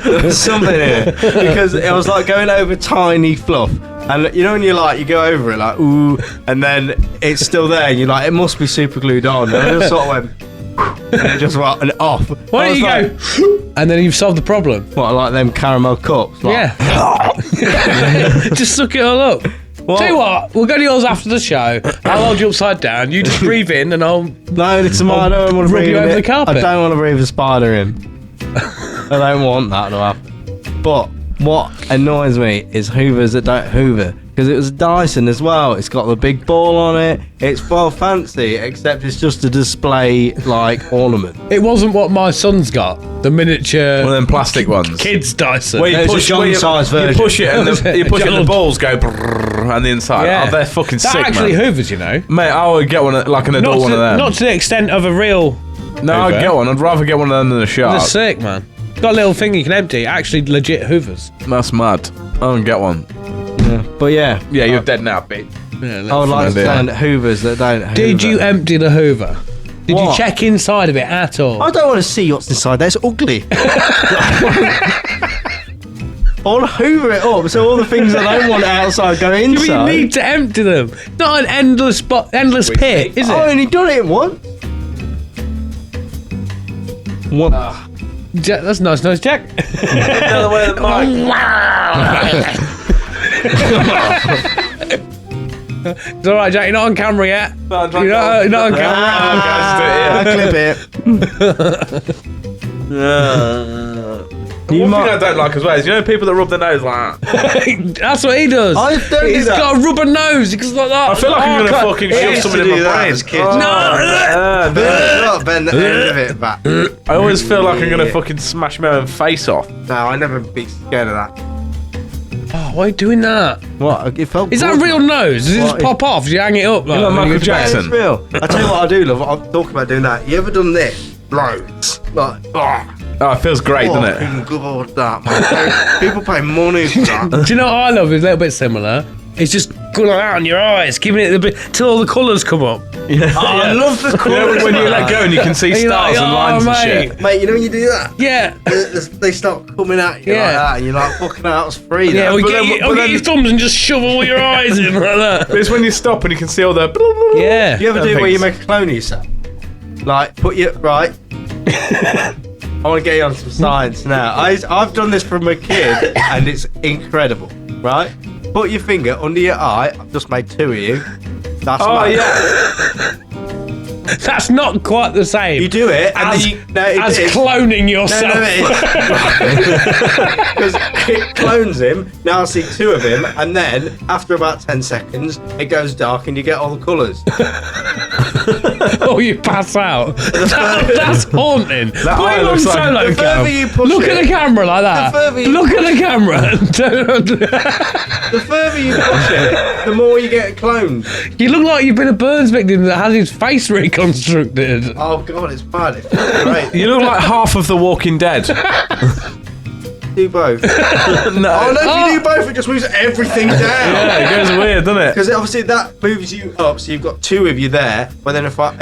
There's something in it because it was like going over tiny fluff, and you know when you go over it like ooh, and then it's still there, and you're like it must be super glued on. And I just sort of went, and it just went and off. Why I don't was you like, go, and then you've solved the problem? What, like them caramel cups? Like, Yeah. Just suck it all up. Tell you what, we'll go to yours after the show. I'll hold you upside down. You just breathe in, and I'll. No, it's mine. I don't want to rub breathe you over it. the carpet. I don't want to breathe a spider in. I don't want that to happen. But what annoys me is hoovers that don't hoover. Because it was Dyson as well. It's got the big ball on it. It's well fancy, except it's just a display like ornament. It wasn't what my son's got. The miniature. One of them plastic ones. Kids Dyson. Where you It's a push, John-sized you version. push it and the balls go brrrr on the inside. Yeah. Oh, they're fucking that sick, actually man. hoovers, you know. Mate, I would get one like an adult one of them. Not to the extent of a real. No, Hoover. I'd get one. I'd rather get one of them than a They're shark. sick, man. Got a little thing you can empty. Actually, legit hoovers. That's mad. I don't get one. Yeah. But yeah, Yeah, you're dead now, bitch. I would like to idea. find hoovers that don't hoover. Did you empty the hoover? Did you What? check inside of it at all? I don't want to see what's inside there. It's ugly. I'll hoover it up so all the things I don't want outside go You inside. need to empty them. Not an endless pit, is I've it? only done it once. One. That's nice, Jack. Another way than It's all right, Jack. You're not on camera yet. You're not on camera. Clip it. One thing I don't like as well is, you know, people that rub their nose like that. That's what he does. I don't do He's that. got a rubber nose. He goes like that. I feel like I'm Oh, gonna fucking shove something in my brain. Bend the end of it back. I always feel like I'm gonna fucking smash my own face off. No, I never be scared of that. Oh, why are you doing that? What? It felt Is that good. real nose? Does it just What? pop off? Do you hang it up? Like, like when Michael you go to bed? Jackson. It's real. I tell you what I do love. I'm talking about doing that. You ever done this? Loads. Like, Oh, it feels great, doesn't it? God, that, man. People pay money for that. Do you know what I love? It's a little bit similar. It's just going out on your eyes, giving it a bit till all the colours come up. I love the You know, colours. when you let go and you can see And you're stars like, and "Oh, lines and mate." shit. Mate, you know when you do that? Yeah. They start coming at you Yeah. like that, and you're like, fucking hell, it's free. Yeah, now. we But get, then- you, but I'll get then- your thumbs and just shove all your eyes in like that. But it's when you stop and you can see all the. Yeah. You ever do it where you make a clone of yourself? Like, put your right. I want to get you on some science now. I've done this from a kid, and it's incredible. Right? Put your finger under your eye. I've just made two of you. That's Oh mad. yeah. That's not quite the same. You do it, and as, then you. No, it as is. cloning yourself. Because it clones him. Now I see two of him, and then after about 10 seconds, it goes dark, and you get all the colours. Or you pass out. That's haunting. Put eye him on looks like- solo the cam. further you push Look it- at the camera like that. the further you- Look at the camera. The further you push it, the more you get cloned. You look like you've been a Burns victim that has his face reconstructed. Oh god, it's bad. It feels great. You look like half of The Walking Dead. Do both. No. Oh no, if you do both, it just moves everything down. Yeah, it goes weird, doesn't it? Because obviously that moves you up, so you've got two of you there. But then if I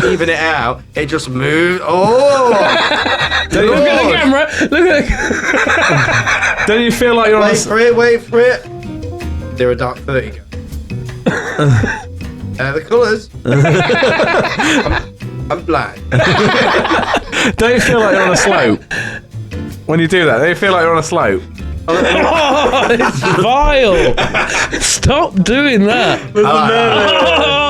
even it out, it just moves. Oh, Look at the camera. Look at the Don't you feel like you're on Wait for it. Wait for it. Zero dark 30. Go. The colours. I'm blind. Don't you feel like you're on a slope? When you do that, don't you feel like you're on a slope? Oh, it's vile. Stop doing that.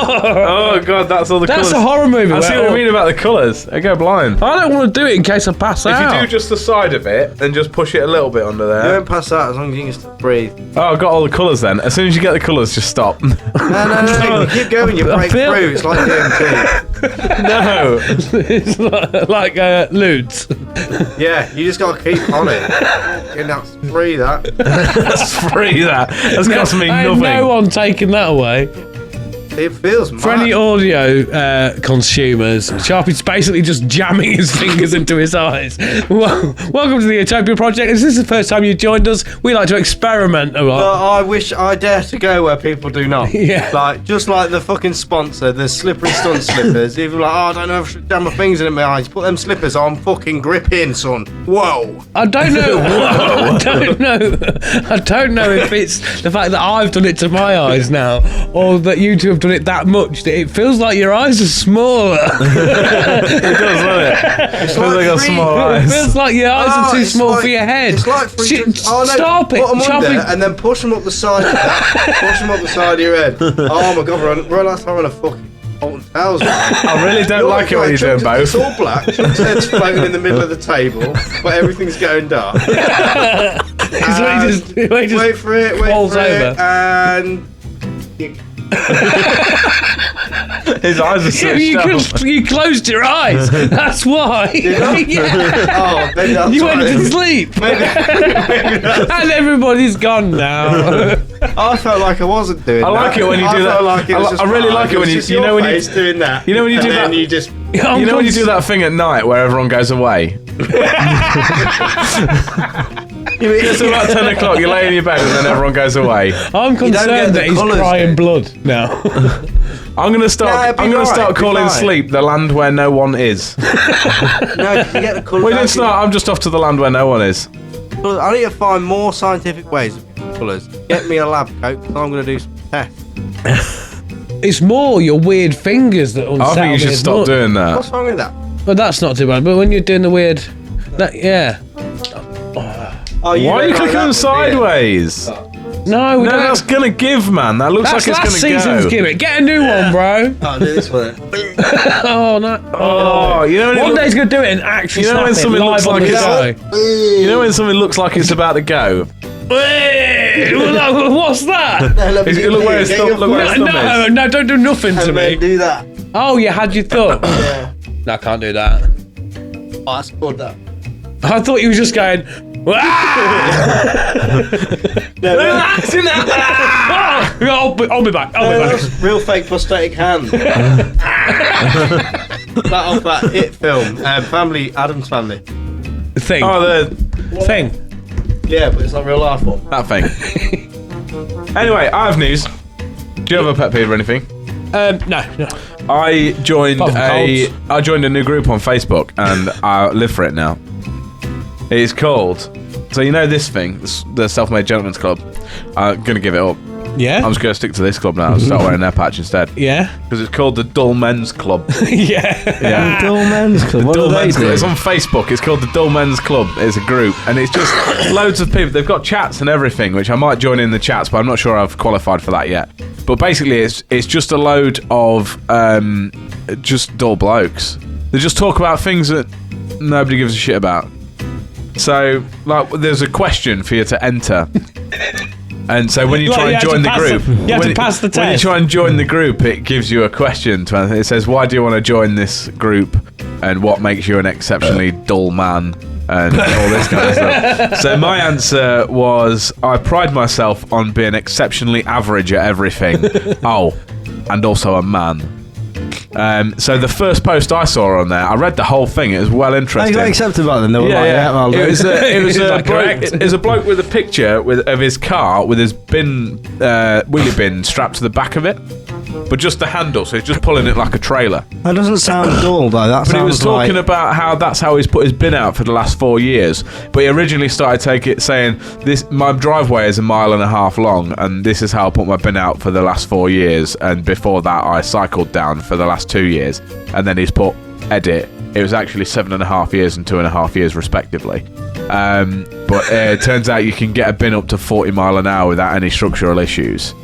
Oh god, that's all the That's colours. a horror movie. I see where what you mean about the colours. I go blind. I don't want to do it in case I pass If out. you do just the side of it, then just push it a little bit under You there. won't pass out as long as you can still breathe. Oh, I've got all the colours then. As soon as you get the colours, just stop. No. You keep going, you I break feel- through. It's like DMT. No. It's like Ludes. Yeah, you just gotta keep on it. And that's free, that. That's free, that. That's cost me Ain't nothing. no one taking that away. It feels mad. For any audio consumers, Sharpie's basically just jamming his fingers into his eyes. Well, welcome to the Utopia Project. If this is the first time you joined us, we like to experiment a lot. But I wish I dare to go where people do not. Yeah. Like, just like the fucking sponsor, the slippery stunt slippers. Even like, I don't know if I should jam my fingers in my eyes. Put them slippers on, fucking grip in, son. Whoa. I don't know. I don't know. I don't know if it's the fact that I've done it to my eyes now, or that you two have done it that much that it feels like your eyes are smaller. It does, doesn't it? It feels like got free- small It eyes. feels like your eyes are too it's small like- for your head. It's like free drinks. Stop Put them it. under Sharpie. and then push them up the side of that. Push them up the side of your head. Oh my god, we're last time on a fucking Bolton Towers. I really don't like it when you're doing It's both. all black. Chuck's head's floating in the middle of the table, but everything's going dark. It's when he just Wait for it. falls over. And His eyes are switched You closed your eyes. That's why. Yeah. oh, maybe that's You went right. to sleep. Maybe And everybody's gone now. I felt like I wasn't doing I that. like it when you do that. Felt like it was just I really fine. like it when was you- just you know your when you- face doing that. you know when you and do then that- You just. You know when you do that thing at night where everyone goes away? It's about 10 o'clock, you lay in your bed and then everyone goes away. I'm don't get concerned the that he's colours, crying dude. blood now. I'm gonna start. Yeah, it'd be I'm gonna right, start it'd be calling fine. sleep the land where no one is. No, you get the colours. Well, it's not. I'm just off to the land where no one is. I need to find more scientific ways of colours. Get me a lab coat because I'm going to do some tests. It's more your weird fingers that unsettle I think you should me. stop doing that. What's wrong with that? Well, that's not too bad. But when you're doing the weird, yeah. Oh, Why are you clicking them them sideways? No, we No, don't. that's gonna give, man. That looks That's like last it's gonna season's go. gimmick. Get a new one, bro. I'll do this one. Oh no. Oh, you know when it One look- day he's gonna do it and actually You know snap when it something live looks on like the it's- show. You know when something looks like it's about to go? What's that? Look where his thumb, look where his thumb No, is. no, don't do nothing to And then me. do that. Oh, you had your thumb. Yeah. No, I can't do that. Oh, that's good, that. I thought you were just going. I'll be back. I'll be back. That's real fake prosthetic hand. That off that It film. Family, Adam's Family. Thing. Oh, the Thing. Yeah, but it's not real life one. that thing. Anyway, I have news. Do you have a pet peeve or anything? No. I joined Apart from I joined a new group on Facebook and I live for it now. It is called. So you know this thing, the Self-Made Gentleman's Club. I'm gonna give it up. Yeah. I'm just gonna stick to this club now. I'll start wearing their patch instead Yeah. because it's called the Dull Men's Club. Yeah. Yeah. Dull Men's Club. What Dull do they Men's Club. do? It's on Facebook. It's called the Dull Men's Club. It's a group, and it's just loads of people. They've got chats and everything, which I might join in the chats, but I'm not sure I've qualified for that yet. But basically, it's just a load of just dull blokes. They just talk about things that nobody gives a shit about. So, like, there's a question for you to enter. And so when you Like, try you and have join to the pass group, the- you have to pass the when you test. try and join the group, it gives you a question to answer. It says, "Why do you want to join this group?" and "What makes you an exceptionally dull man?" and all this kind of stuff. So my answer was, "I pride myself on being exceptionally average at everything." Oh, and also a man. So the first post I saw on there, I read the whole thing. It was well Oh, interesting. you got accepted by them. They were like, I'll do It was It's a like bloke. correct. It was a bloke with a picture of his car with his bin, wheelie bin strapped to the back of it, but just the handle. So he's just pulling it like a trailer. That doesn't sound dull, though. That But he was sounds talking like... about how that's how he's put his bin out for the last 4 years. But he originally started saying, "This my driveway is 1.5 miles long, and this is how I put my bin out for the last 4 years. And before that, I cycled down for the last 2 years." And then he's put edit. It was actually 7.5 years and 2.5 years, respectively. But it turns out you can get a bin up to 40 mile an hour without any structural issues.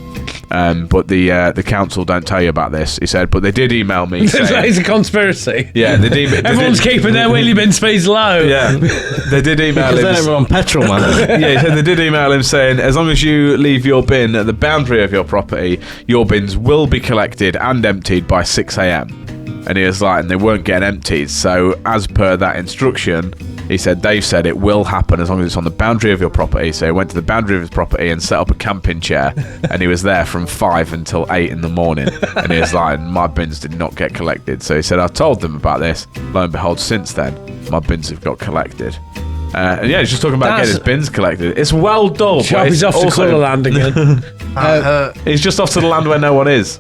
But the council don't tell you about this. He said, but they did email me saying, It's a conspiracy. yeah, they did. Everyone's keeping their wheelie bin speeds low. Yeah, they did email Because then him. everyone petrol, man. Yeah, he said they did email him saying, as long as you leave your bin at the boundary of your property, your bins will be collected and emptied by 6 a.m. And he was like, and they weren't getting emptied. So as per that instruction, he said, they've said it will happen as long as it's on the boundary of your property. So he went to the boundary of his property and set up a camping chair. And he was there from 5 until 8 in the morning. And he was like, my bins did not get collected. So he said, I told them about this. Lo and behold, since then, my bins have got collected. And yeah, he's just talking about getting his bins collected. It's well dull. Sharpie's off to Colourland again. He's just off to the land where no one is.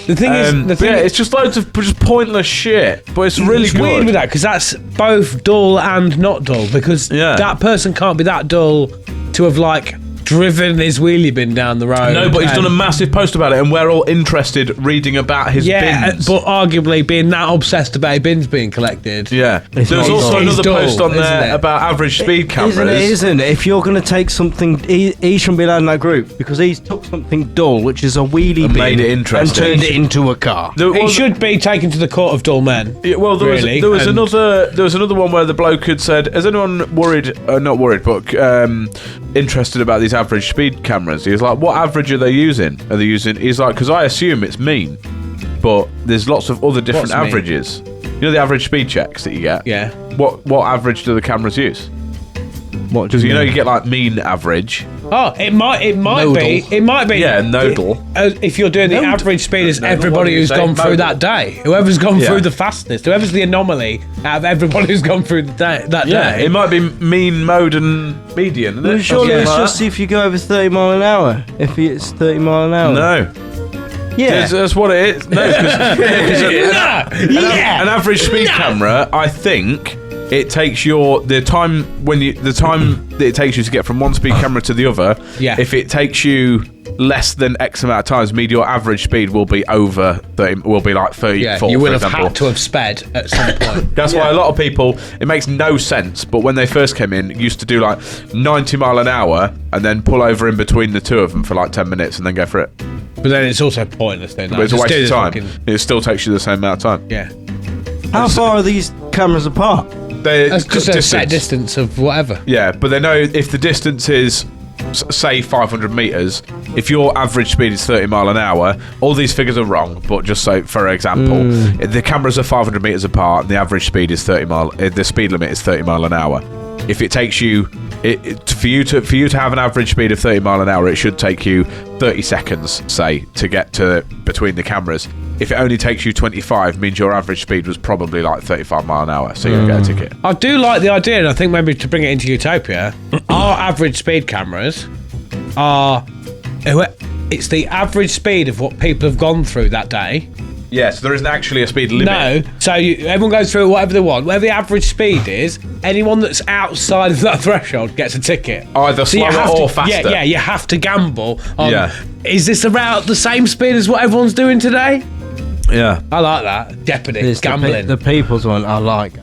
The thing is, But yeah, it's just loads of just pointless shit. But it's really it's good. weird with that because that's both dull and not dull because Yeah. that person can't be that dull to have like driven his wheelie bin down the road. No, but he's done a massive post about it, and we're all interested reading about his bins. But arguably being that obsessed about bins being collected. Yeah. It's There's not also dull, another dull, post on isn't there it? about average speed cameras. Isn't it? If you're going to take something, he shouldn't be allowed in that group because he's took something dull, which is a wheelie And bin, made it interesting. and turned it into a car. He should be taken to the court of dull men. Yeah, well, there was another one where the bloke had said, "Is anyone worried? Not worried, but interested about these average speed cameras?" He was like, "What average are they using? Are they using?" He's like, "Because I assume it's mean, but there's lots of other different What's mean? averages. You know the average speed checks that you get. Yeah. What average do the cameras use? What? Because you know you get like mean average. Oh, it might be. Yeah, nodal. If you're doing the average speed is No, what everybody do you who's say? gone through Modal. that day. Whoever's gone Yeah. through the fastest. Whoever's the anomaly out of everybody who's gone through that Yeah, day. it might be mean, mode, and median. Isn't Well, it? surely Something it's like just if you go over 30 mile an hour. If it's 30 mile an hour. that. No, Yeah. that's what it is. No, because an average speed No. camera, I think it takes the time that it takes you to get from one speed camera to the other. Yeah. If it takes you less than X amount of times, mean your average speed will be over 30. Will be like 34. You will for have example. had to have sped at some point. That's why a lot of people, it makes no sense, but when they first came in, used to do like 90 mile an hour and then pull over in between the two of them for like 10 minutes and then go for it. But then it's also pointless then. But it's a waste of time. It still takes you the same amount of time. Yeah. How far are these cameras apart? That's just a set distance of whatever. Yeah, but they know if the distance is, say, 500 metres, if your average speed is 30 mile an hour, all these figures are wrong, but just so, for example, the cameras are 500 metres apart and the average speed is 30 mile, the speed limit is 30 mile an hour. If it takes you, for you to have an average speed of 30 mile an hour, it should take you 30 seconds, say, to get to between the cameras. If it only takes you 25, means your average speed was probably like 35 mile an hour, so you'll get a ticket. I do like the idea, and I think maybe to bring it into Utopia, our average speed cameras are... It's the average speed of what people have gone through that day. Yeah, so there isn't actually a speed limit. No, so everyone goes through whatever they want. Whatever the average speed is, anyone that's outside of that threshold gets a ticket. Either So you slower have or to, faster. Yeah, you have to gamble on, Yeah. is this about the same speed as what everyone's doing today? Yeah. I like that. Jeopardy, It's gambling. The people's one I like.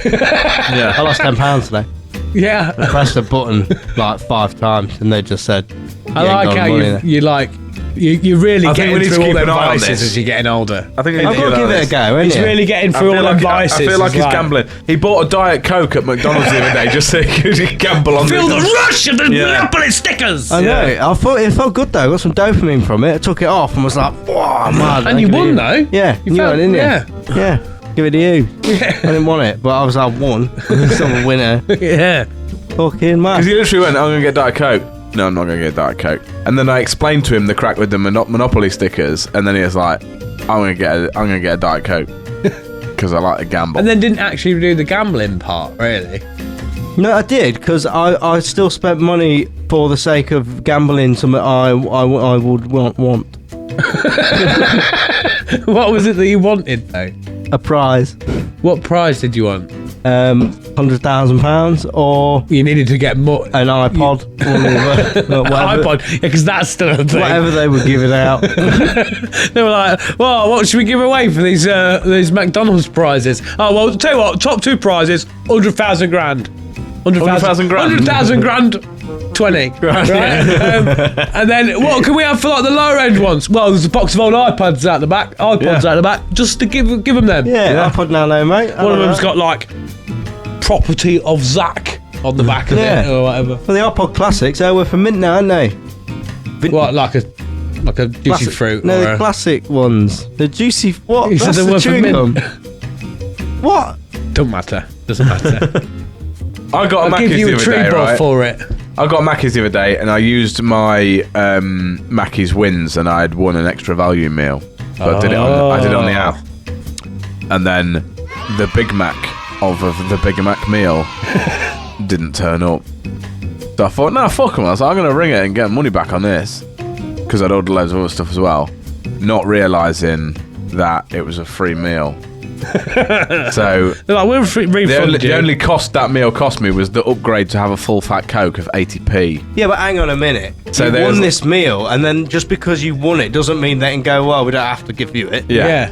Yeah. I lost £10 today. Yeah. I pressed the button like 5 times and they just said, I like how you like... You're really I think we getting need to through all keep them an eye on vices this. as you're getting older. I think I've got to give it a go, He's ain't really getting through all them vices. I feel like It's he's gambling. He bought a Diet Coke at McDonald's the other day just so he could gamble on Feel the this. rush of the Yeah. Monopoly stickers! I know. I thought it felt good though. I got some dopamine from it. I took it off and was like, "Wow, man!" And you won, though. Yeah, You you felt- won, didn't you? yeah. Yeah. Give it to you. I didn't want it, but I won. I'm a winner. Yeah. Fucking man. Because he literally went, "I'm gonna get Diet Coke." No, I'm not gonna get Diet Coke. And then I explained to him the crack with the Monopoly stickers, and then he was like, "I'm gonna get a Diet Coke because I like to gamble." And then didn't actually do the gambling part, really. No, I did because I still spent money for the sake of gambling. Something I would want What was it that you wanted, though? a prize. What prize did you want? £100,000 or You needed to get more. an iPod. or whatever, iPod, yeah, because that's still a thing. whatever they would give it out. They were like, well, what should we give away for these McDonald's prizes? Oh, well, tell you what, top 2 prizes, 100,000 grand. 100,000 grand? 100,000 grand. 20, right? And then what can we have for like the lower end ones? Well, there's a box of old iPods out the back, out the back, just to give them them. Yeah, iPod Nano, mate. One of them's got like property of Zach on the back of it or whatever. Well, the iPod Classics, they're worth a mint now, aren't they? What, like a juicy Classic- fruit? No, or the a, classic ones. The juicy... What? You said That's they're the worth a chewing mint. gum. What? Don't matter. Doesn't matter. I got a I'll Mackey's give you the a other tree day, ball right? for it. I got a Mackey's the other day, and I used my Mackey's wins, and I had won an extra value meal. So I did it on the app, and then the Big Mac of the Big Mac meal didn't turn up. So I thought, no, fuck them. I was like, I'm gonna ring it and get money back on this because I'd ordered loads of other stuff as well, not realising that it was a free meal. So They're like, we'll refund the only cost that meal cost me was the upgrade to have a full fat Coke of 80p. Yeah, but hang on a minute. So you there's- won this meal, and then just because you won it doesn't mean they can go, well, we don't have to give you it. Yeah.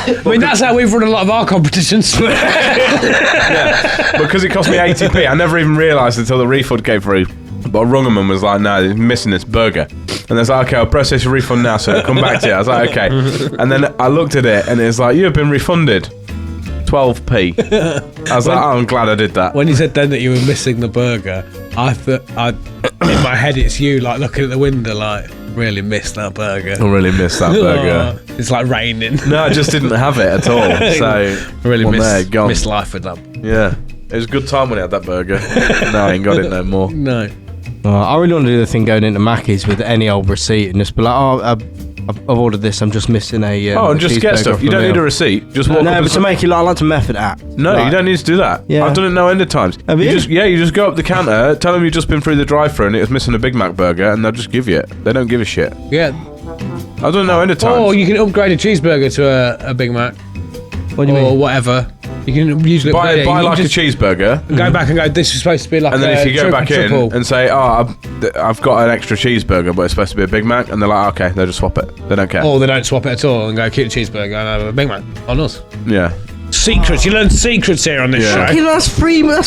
I mean, that's how we've run a lot of our competitions. Because it cost me 80p. I never even realised until the refund came through. But I rung them and was like, no, they're missing this burger. And they was like, okay, I'll process your refund now, so it'll come back to you. I was like, okay. And then I looked at it and it was like, you have been refunded 12p. I was like, oh, I'm glad I did that. When you said then that you were missing the burger, I thought, in my head, it's you, like, looking at the window, like, really missed that burger. I really missed that burger. It's like raining. No, I just didn't have it at all. So I really gone. missed life with that. Yeah. It was a good time when I had that burger. No, I ain't got it no more. No. I really want to do the thing going into Mackey's with any old receipt and just be like, oh, I've ordered this. I'm just missing a. Oh, a and just get cheeseburger stuff. for You the don't need a meal." receipt. Just walk No, up but and to make it like, I like to method act. No, Like- you don't need to do that. Yeah. I've done it no end of times. Have you? Just go up the counter, tell them you've just been through the drive-thru and it was missing a Big Mac burger, and they'll just give you it. They don't give a shit. Yeah. I've done it no end of times. Or you can upgrade a cheeseburger to a Big Mac. What do you or mean? whatever. You can usually buy upgrade it. You like a just cheeseburger, go back and go, this is supposed to be like and then if you go back triple. in and say, oh, I've got an extra cheeseburger, but it's supposed to be a Big Mac, and they're like, okay, they'll just swap it. They don't care. Or they don't swap it at all and go, keep the cheeseburger and have a Big Mac on us. Yeah. Secrets. You learn secrets here on this Yeah. show. You know, that's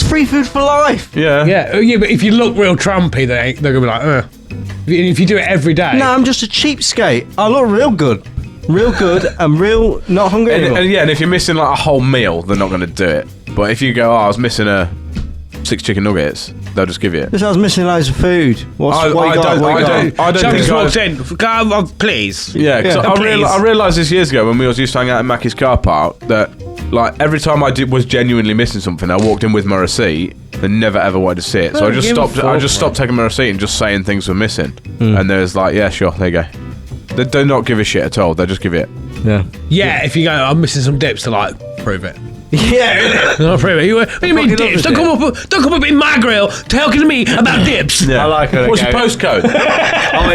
free food for life. Yeah. Yeah, but if you look real trumpy, they're going to be like, ugh. If you do it every day. No, I'm just a cheapskate. I look real good. Real good. I'm real not hungry anymore. And if you're missing like a whole meal, they're not going to do it. But if you go, oh, I was missing 6 chicken nuggets, they'll just give you it. Because I was missing loads of food. I don't Chuck think just I- walks in. Go, please. Yeah, because Yeah. Please. I realised this years ago when we used to hang out in Mackey's car park that like every time I was genuinely missing something, I walked in with my receipt and never ever wanted to see it. So I just stopped taking my receipt and just saying things were missing. And there's like, yeah, sure, there you go. They do not give a shit at all. They just give it. Yeah. Yeah, if you go, I'm missing some dips to like prove it. Yeah. No, prove it. What do you mean fucking dips? love Don't come up in my grill talking to me about dips. Yeah. I like it. What's your postcode? I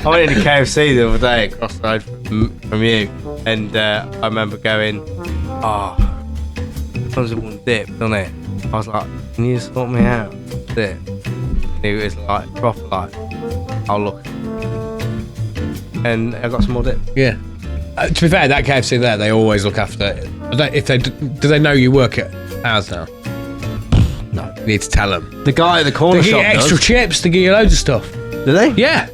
went into KFC the other day across the road from you, and I remember going, oh, comes with one dip, doesn't it? I was like, can you sort me out? Dip. And he was like, proper like, I'll look. And I got some more dip. Yeah. To be fair, that KFC there, they always look after it. Do they know you work at ours now? No. You need to tell them. The guy at the corner They give shop you extra does. chips. They give you loads of stuff. Do they? Yeah.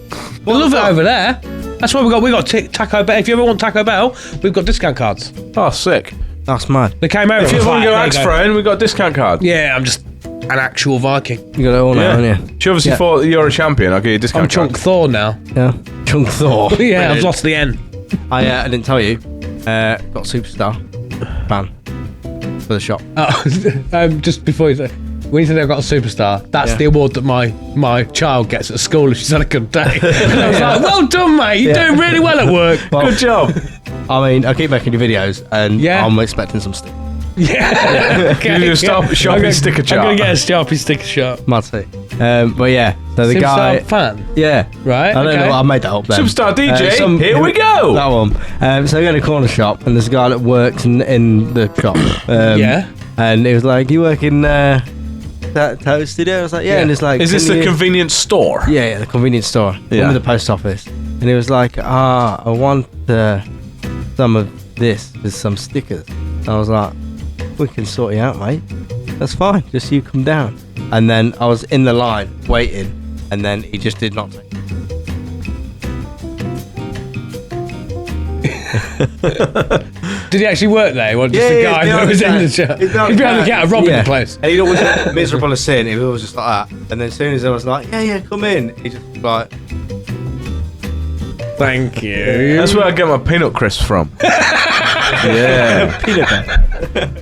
They love it over there. That's why we got Taco Bell. If you ever want Taco Bell, we've got discount cards. Oh, sick. That's mad. They came over. If you and was want to go like, axe there you throwing, we've got a discount card. Yeah, I'm just an actual Viking. You got it all now, haven't you? She obviously Yeah. thought you're a champion. I'll give you a I'm discount Chunk card. Thor now. Yeah. Chunk Thor. Yeah, I've lost the N. I didn't tell you. Got Superstar ban for the shop. Just before you say, when you said I got a superstar, that's Yeah. the award that my child gets at school if she's had a good day. And I was like, well done, mate. You're doing really well at work. Good job. I mean, I keep making your videos, and Yeah. I'm expecting some stick. Yeah. Give you a Sharpie sticker I'm chart. going to get a Sharpie sticker shot. Mad see. But yeah, so the Superstar guy. fan. Yeah. Right, I don't okay. know. I made that up then. Superstar DJ, here we go. That one. So I go to a corner shop, and there's a guy that works in the shop. Yeah. And he was like, "You work in Toad Studio?" I was like, "Yeah." Yeah. And it's like, Is this "Can the you-" convenience store? Yeah, the convenience store. Yeah. With the post office. And he was like, I want some of this with some stickers. And I was like, we can sort you out, mate. That's fine. Just you come down. And then I was in the line waiting, and then he just did not take it. Did he actually work there? Or just a guy that was in the shop? He's behind the counter robbing the place. And he was miserable as sin. He was just like that. And then as soon as I was like, yeah, come in, he just was like, Thank you. That's where I get my peanut crisps from. Yeah. peanut butter.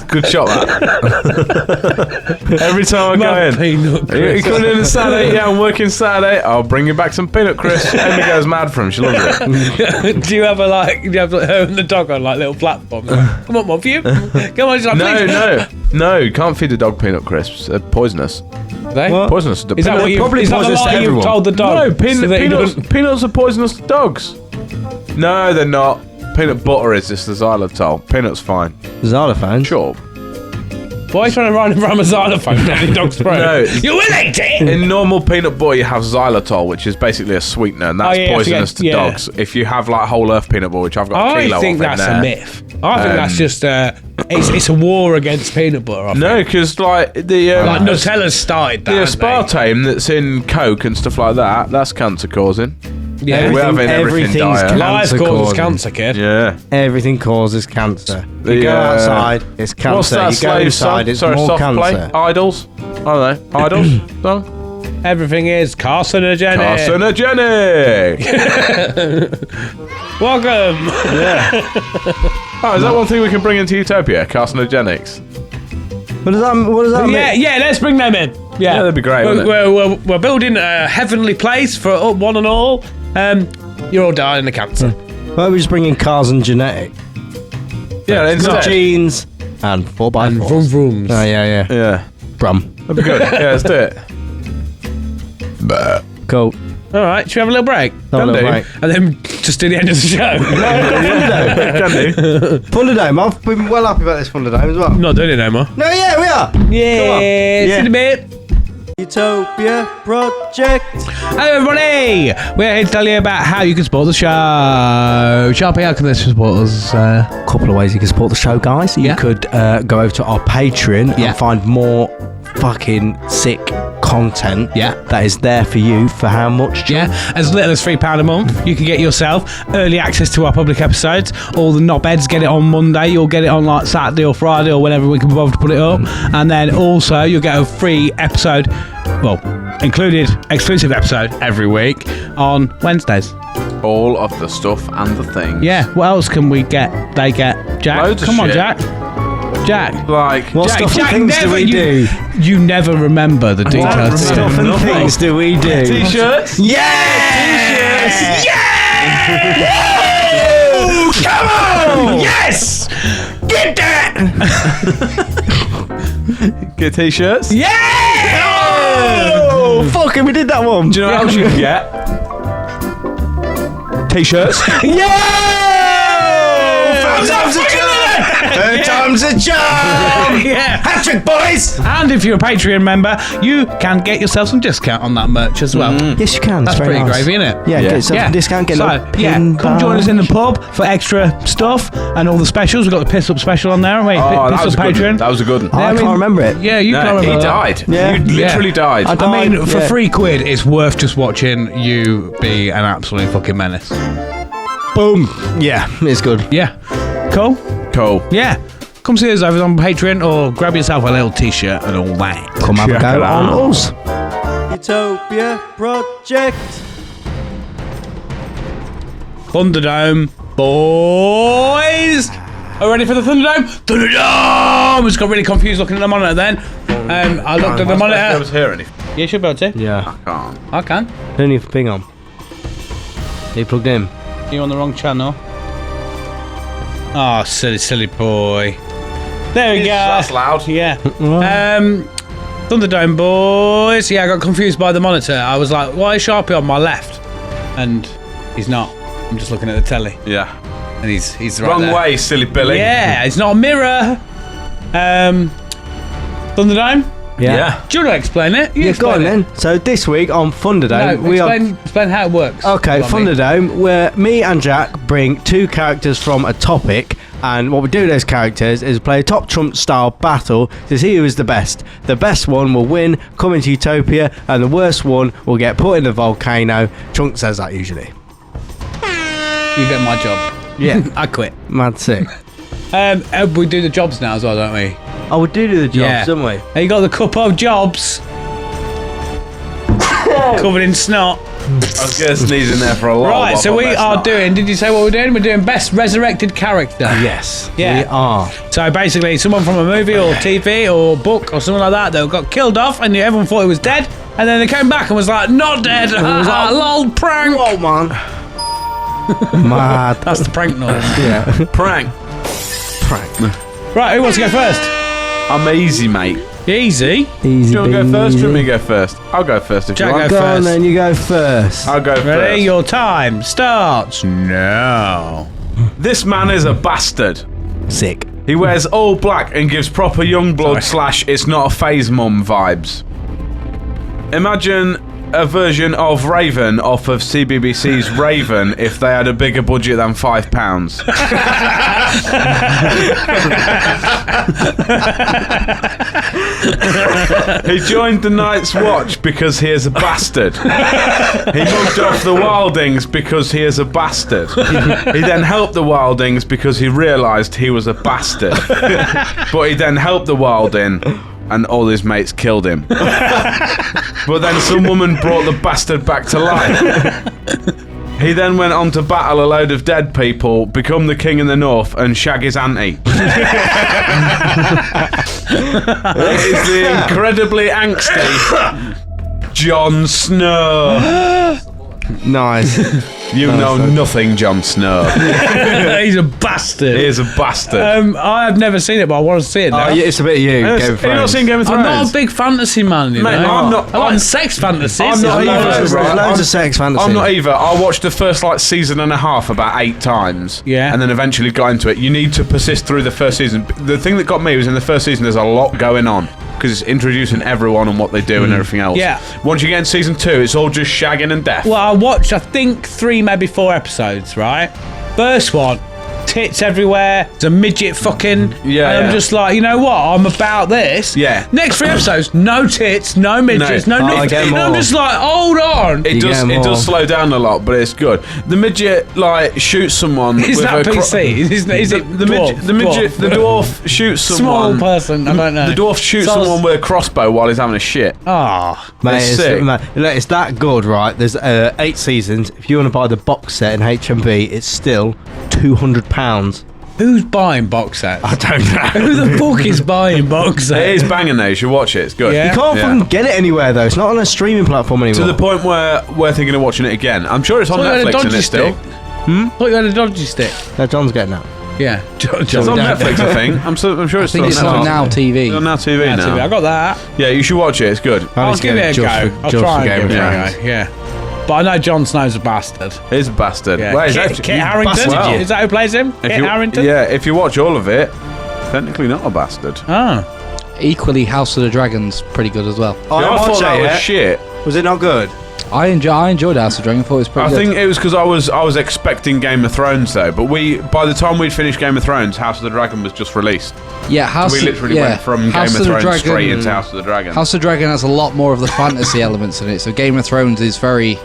Good shot, that. Every time I go in. Peanut You crisp. coming in on Saturday? Yeah, I'm working Saturday. I'll bring you back some peanut crisps. Amy goes mad for him. She loves it. Do you have her and the dog on like little platforms? Like, come on, Mum, for you. Come on, she's like, please. No. You can't feed the dog peanut crisps. They're poisonous. They? What? Poisonous. Is that what you Probably is that the poisonous to lie you've everyone. told the dog? No, So that he doesn't- peanuts are poisonous to dogs. No, they're not. Peanut butter is just the xylitol. Peanut's fine. Xylophone? Sure. Why are you trying to rhyme a xylophone down your dog's throat? No. You will eat it! In normal peanut butter, you have xylitol, which is basically a sweetener, and that's poisonous to dogs. If you have like whole earth peanut butter, which I've got a kilo I think of in that's there, a myth. I think that's just it's a war against peanut butter. I think. No, because like the like Nutella started that. the haven't they? aspartame that's in Coke and stuff like that, that's cancer causing. Yeah, We're having everything everything's diet. life cancer causes causing. cancer, kid. Yeah. Everything causes cancer. You The, go outside, it's cancer. What's that You go slave inside, song? it's Sorry, more soft cancer. play? Idols? I don't know. Idols? Song? Everything is carcinogenic. Carcinogenic! Welcome. Oh, is that one thing we can bring into Utopia? Carcinogenics? What does that mean? Yeah, let's bring them in. Yeah, that'd be great, wouldn't it? We're building a heavenly place for one and all. You're all dying of cancer. Why don't we just bring in cars and genetic? Yeah, It's got instead. genes and 4x4s. And vroom vrooms. Oh, yeah. Yeah. Brum. That'd be good. Yeah, let's do it. Cool. All right, should we have a little break? Have a Can little do. break. And then just do the end of the show. Can do. Thunderdome. I've been well happy about this Thunderdome as well. I'm not doing it no more. No, yeah, we are. Yeah, see you in a bit. Utopia Project. Hello everybody! We're here to tell you about how you can support the show. Sharpie, how can they support us? Couple of ways you can support the show, guys. You Yeah. could go over to our Patreon Yeah. and find more fucking sick content. Yeah. That is there for you for how much? John? Yeah, as little as £3 a month, you can get yourself early access to our public episodes. All the knobheads get it on Monday. You'll get it on like Saturday or Friday or whenever we can be bothered to put it up. And then also you'll get a free episode, well, included exclusive episode every week on Wednesdays. All of the stuff and the things. Yeah, what else can we get? They get Jack. Loads of Come on, shit. Jack. Jack. Like, What Jack, stuff and Jack, things do never- we do? You never remember the details. remember. Stuff and Nothing. things do we do? T-shirts? Yes! Woo! Come on! Yes! Get that! Get T-shirts? Yeah! Oh, fucking, we did that one. Do you know what else you can get? T-shirts? Third time's a charm! Third time's a charm! Yeah. Hat-trick, boys! And if you're a Patreon member, you can get yourself some discount on that merch as well. Yes, you can. That's It's very pretty nice. gravy, isn't it? Yeah, get yourself a discount. Get a little pin come join us in the badge. pub for extra stuff and all the specials. We've got the Piss Up special on there, haven't we? Oh, Piss that was Up a good one. Patreon. That was a good one. I mean- can't remember it. Yeah, you can't No, remember he that. died. Yeah. You literally died. I mean, for yeah. £3, it's worth just watching you be an absolute fucking menace. Boom. Yeah, it's good. Yeah. Cool? Cool. Yeah. Come see us over on Patreon or grab yourself a little t-shirt and all that. Come have a Check go it on out. us. Utopia Project. Thunderdome, boys! Are you ready for the Thunderdome? Thunderdome! I just got really confused looking at the monitor then. I looked at the I monitor. was hearing it. Yeah, you should be able to. Yeah. Can't. I can. Don't need to ping on. You plugged in. You're on the wrong channel. Oh, silly boy. There we go. That's loud. Yeah. Thunderdome, boys. Yeah, I got confused by the monitor. I was like, why is Sharpie on my left? And he's not. I'm just looking at the telly. Yeah. And he's right Wrong there. way, silly Billy. Yeah, it's not a mirror. Thunderdome? Yeah. Do you want to explain it? You Yeah, go on explain it. then. So this week on No, Thunderdome, we are... explain how it works. Okay, Go on, mate. Thunderdome, where me and Jack bring two characters from a topic, and what we do with those characters is play a top trump style battle to see who is the best. The best one will win, come into Utopia, and the worst one will get put in the volcano. Trunk says that usually. You get my job. Yeah, I quit. mad sick. We do the jobs now as well, don't we? Oh, we do the jobs, Yeah. don't we? You got the cup of jobs. Covered in snot. I was going to sneeze in there for a while. Right, so we are doing. doing, did you say what we're doing? We're doing best resurrected character. Yes, Yeah. we are. So basically, someone from a movie or TV or book or something like that that got killed off and everyone thought he was dead. And then they came back and was like, not dead. Lol, prank. Oh, man. Mad. That's the prank noise. Yeah. Prank. Right, who wants to go first? I'm easy, mate. Easy. Easy. Do you want to go first? Do you want me peasy. to go first? I'll go first if Jack, you want. go Go on first. then, you go first. I'll go Ready? first. Your time starts now. This man is a bastard. Sick. He wears all black and gives proper Youngblood / It's Not a Phase Mum vibes. Imagine a version of Raven off of CBBC's Raven if they had a bigger budget than £5. He joined the Night's Watch because he is a bastard. He mugged off the Wildings because he is a bastard. He then helped the Wildings because he realised he was a bastard. But he then helped the Wilding and all his mates killed him. But then some woman brought the bastard back to life. He then went on to battle a load of dead people, become the king in the north, and shag his auntie. It is the incredibly angsty Jon Snow. Nice. You know nothing, Jon Snow. He's a bastard. He is a bastard. I have never seen it, but I want to see it now. Oh, yeah, it's a bit of you, Game of Have you not Thrones. seen Game of I'm Thrones? not a big fantasy man, you Mate, know. I'm not- I like sex fantasies. I'm not It's either, loads. right? Loads of sex fantasy. I'm not either. I watched the first season and a half about 8 times. Yeah. And then eventually got into it. You need to persist through the first season. The thing that got me was in the first season there's a lot going on. Because it's introducing everyone and what they do and everything else. Yeah. Once you get in season 2, it's all just shagging and death. Well, I watched, I think, 3, maybe 4 episodes, right? First one, tits everywhere, it's a midget fucking. Yeah, And I'm yeah. just like, you know what? I'm about this. Yeah. Next 3 episodes, no tits, no midgets, no, I nipples. get And I'm more. just like, hold on. It You does. get It more. does slow down a lot, but it's good. The midget shoots someone. Is with that a PC? Is it the midget, the dwarf shoots Small someone. person, I don't know. The dwarf shoots So I was- someone with a crossbow while he's having a shit. Oh, Mate, It's sick. it's that good, right? There's 8 seasons. If you want to buy the box set in HMV, it's still £200. who's buying box sets? I don't know. Who the fuck is buying box It sets? is banging though. You should watch it. It's good. Yeah. You can't fucking get it anywhere though. It's not on a streaming platform To anymore. the point where we're thinking of watching it again. I'm sure it's on Thought you had a Netflix, isn't dodgy it still? stick. Thought you had a dodgy stick. No, John's getting that. Yeah. It's on Netflix, I think. I'm sure I it's think still it's on on Netflix. Now TV. It's on Now TV Yeah, now. I got that. Yeah, you should watch it. It's good. I'll give it a go. I'll try and give it a Thrones. go. Yeah. But I know Jon Snow's a bastard. He's a bastard. Yeah. Well, he's Kit, actually- Kit he's Harington? bastard. Is that who plays him? Kit Harington? Yeah, if you watch all of it, technically not a bastard. Oh. Equally, House of the Dragon's pretty good as well. I Yeah, I haven't thought watched that it was yet. shit. Was it not good? I enjoyed House of the Dragon. I thought it was pretty I good. think it was because I was expecting Game of Thrones though, but by the time we'd finished Game of Thrones, House of the Dragon was just released. Yeah, We literally went from Game of Thrones straight into House of the Dragon. House of the Dragon has a lot more of the fantasy elements in it. So Game of Thrones is very.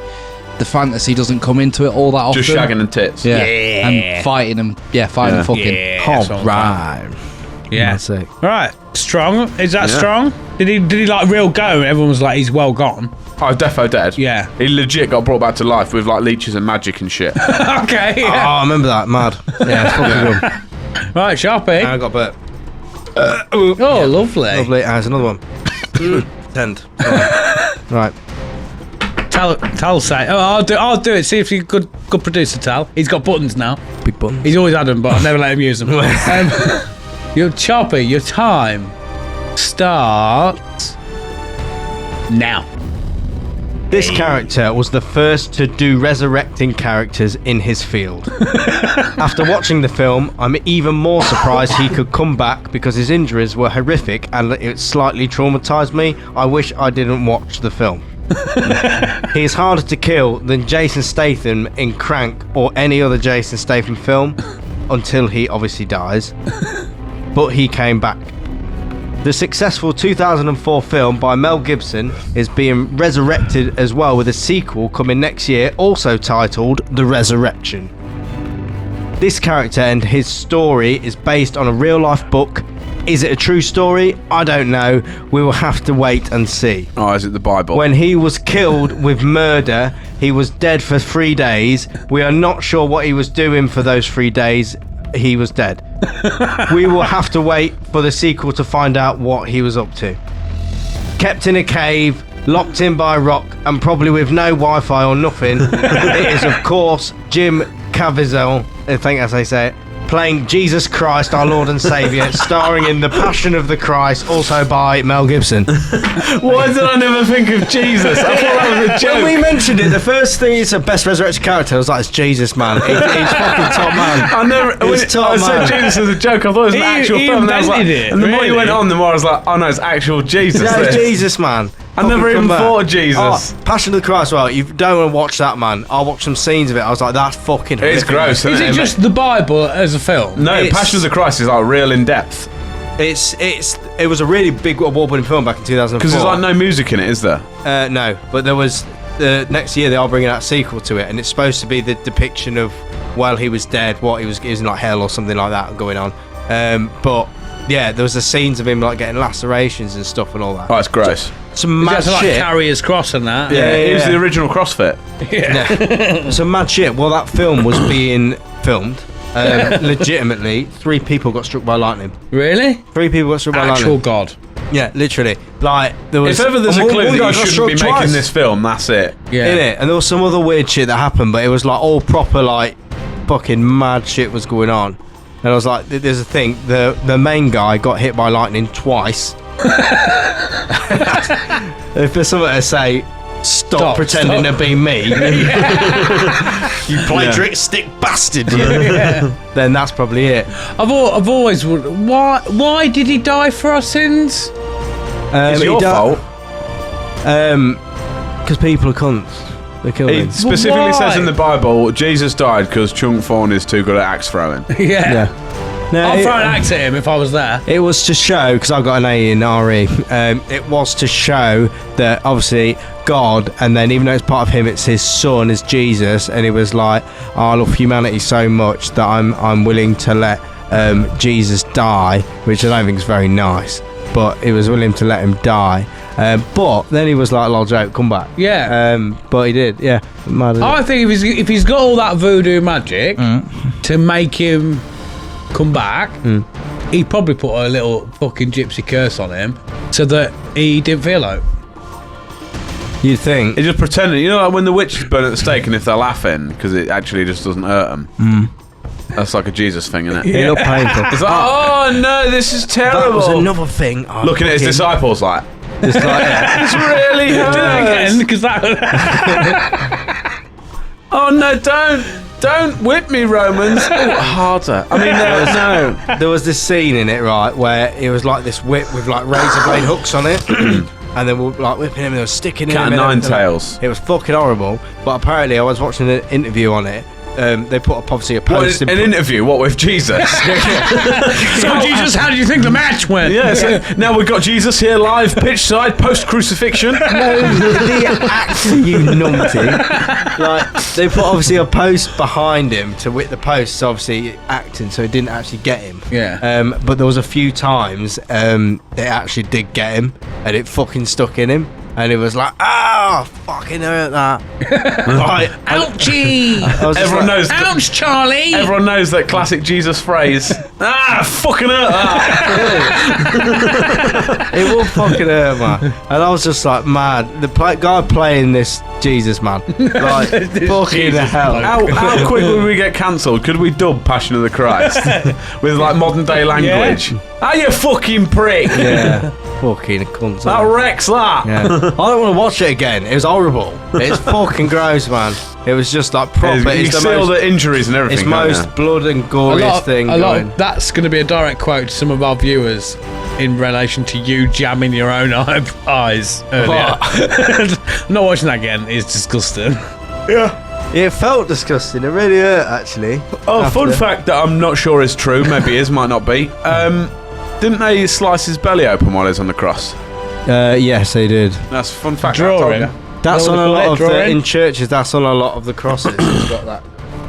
The fantasy doesn't come into it all that often. Just shagging and tits. Yeah. And fighting and fighting and fucking. Yeah. Oh, that's all right. Yeah. That's it. Right. Strong. Is that Yeah. strong? Did he like real go? Everyone was like, he's well gone. Oh, defo dead. Yeah. He legit got brought back to life with like leeches and magic and shit. Okay. Oh, Yeah. I remember that. Mad. Yeah, it's fucking good. Right, Sharpie. I got burnt. Oh, lovely. Lovely. There's another one. Tend. Right. Tal say. Oh, I'll do it. See if you good producer, Tal. He's got buttons now. Big button. He's always had them, but I've never let him use them. Your Sharpie, your time starts now. This character was the first to do resurrecting characters in his field. After watching the film, I'm even more surprised he could come back because his injuries were horrific and it slightly traumatized me. I wish I didn't watch the film. He is harder to kill than Jason Statham in Crank or any other Jason Statham film until he obviously dies. But he came back. The successful 2004 film by Mel Gibson is being resurrected as well, with a sequel coming next year, also titled The Resurrection. This character and his story is based on a real-life book. Is it a true story? I don't know. We will have to wait and see. Oh, is it the Bible? When he was killed with murder, he was dead for 3 days. We are not sure what he was doing for those 3 days. He was dead. We will have to wait for the sequel to find out what he was up to. Kept in a cave, locked in by a rock, and probably with no Wi-Fi or nothing. It is, of course, Jim Caviezel, I think as they say it, playing Jesus Christ, our Lord and Saviour, starring in The Passion of the Christ, also by Mel Gibson. Why did I never think of Jesus? I thought that was a joke. When we mentioned it, the first thing it's a best resurrected character, I was like, it's Jesus, man. He's fucking top man. I said Jesus as a joke. I thought it was an actual film. And I was like, and the more you went on, the more I was like, oh no, it's actual Jesus. Yeah, it's Jesus, man. I never even thought of Jesus. Oh, Passion of the Christ, well, you don't want to watch that, man. I'll watch some scenes of it. I was like, that's fucking It's horrific. gross, isn't Is it just the Bible as a film? No, It's- Passion of the Christ is like real in depth. It was a really big award-winning film back in 2004. Because there's like no music in it, is there? No, but there was next year they are bringing out a sequel to it, and it's supposed to be the depiction of while he was dead, what he was in like hell or something like that going on. But yeah, there was the scenes of him like getting lacerations and stuff and all that. Oh, it's gross. Some He mad has to like shit. carry his cross and that. Yeah, it was yeah. the original CrossFit. Some mad shit. Well, that film was being filmed. Legitimately, 3 people got struck by lightning. Really? 3 people got struck by Actual lightning. God. Yeah, literally. Like there was. If ever there's a one clue guy that got you struck shouldn't be twice. making this film, that's it. Yeah. In it, and there was some other weird shit that happened, but it was like all proper like fucking mad shit was going on. And I was like, there's a thing. The main guy got hit by lightning twice. If there's something to say, stop pretending to be me. You play trick stick bastard. Then that's probably it. I've always wondered, why did he die for our sins? It's your fault. Because people are cunts. They kill him. It specifically why? says in the Bible, Jesus died because Chung Thorn is too good at axe throwing. Yeah. No, I'll throw an axe at him if I was there. It was to show, because I got an A in RE, it was to show that obviously God, and then even though it's part of him, it's his son, is Jesus, and he was like, I love humanity so much that I'm willing to let Jesus die, which I don't think is very nice, but he was willing to let him die. But then he was like, lol joke, come back. Yeah. But he did, yeah. Mad, isn't it? I think if he's got all that voodoo magic to make him come back, he'd probably put a little fucking gypsy curse on him so that he didn't feel like. You'd think. He just pretended, you know, like when the witches burn at the stake and if they're laughing because it actually just doesn't hurt them. That's like a Jesus thing, isn't it? It looked painful. It's like, oh no, this is terrible. That was another thing. Looking at his disciples like, Just like, it's really Do that hurts. again, because that. Oh no, don't whip me, Romans. Oh, harder. I mean, no. there was this scene in it, right, where it was like this whip with like razor blade hooks on it, and they were like whipping him and they were sticking Cat him. and and nine everything. tails. It was fucking horrible. But apparently, I was watching an interview on it. They put up obviously a post. What, an interview? What, with Jesus? So, Jesus, how do you think the match went? Yeah, so now we've got Jesus here live, pitch side, post-crucifixion. No, the actor, you numpty. Like, they put obviously a post behind him to whip the posts, obviously acting, so it didn't actually get him. Yeah. But there was a few times they actually did get him, and it fucking stuck in him. And it was like, fucking hurt that. Like, Ouchie! I was just Everyone like, knows. Ouch, Charlie! Everyone knows that classic Jesus phrase. Fucking hurt that. it will fucking hurt, man. And I was just like, mad. The guy playing this Jesus, man. Like, fucking hell. How quick would we get cancelled? Could we dub Passion of the Christ with like modern day language? Ah, you fucking prick! Yeah. Fucking cunt. That wrecks that. Yeah. I don't want to watch it again. It was horrible. It's fucking gross, man. It was just like proper. You It's the see all most, the injuries and everything. it's can't most you? blood and goriest thing going. That's going to be a direct quote to some of our viewers in relation to you jamming your own eyes earlier. I'm not watching that again. It's disgusting. It felt disgusting. It really hurt, actually. Oh, fun After. fact that I'm not sure is true. Maybe is, might not be. Didn't they slice his belly open while he was on the cross? Yes, they did. That's a fun fact. Drawing. That's Know on what a they lot call of it, drawing? in churches. That's on a lot of the crosses. He's got that.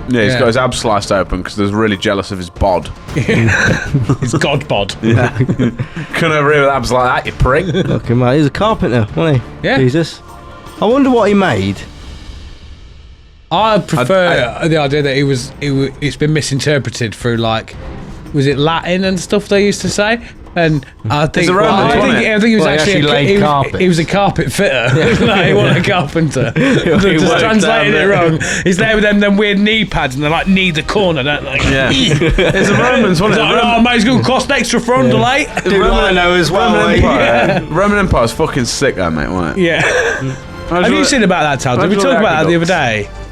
Yeah, he's Yeah. got his abs sliced open because they're really jealous of his bod. It's God bod. Couldn't over here with abs like that, you prick. Fucking man, he's a carpenter, wasn't he? Yeah. Jesus. I wonder what he made. I prefer the idea that it's been misinterpreted through, like, was it Latin and stuff they used to say? And I think, a Roman, I wasn't think it? he was Well, he actually actually laid he carpets. was a carpet fitter. Like, he wasn't a carpenter. Just worked translated down it there. wrong. He's there with them weird knee pads, and they're like knee the corner, don't they? Yeah. There's the Romans, wasn't It's it? like, oh, mate, it's going to cost extra for undulate. Lino as well. Roman mate. Empire. Roman Empire's fucking sick, though, mate, wasn't it? Yeah. Have you seen about that, Tal? Did we Imagine talk all the about that the other aqueducts. day?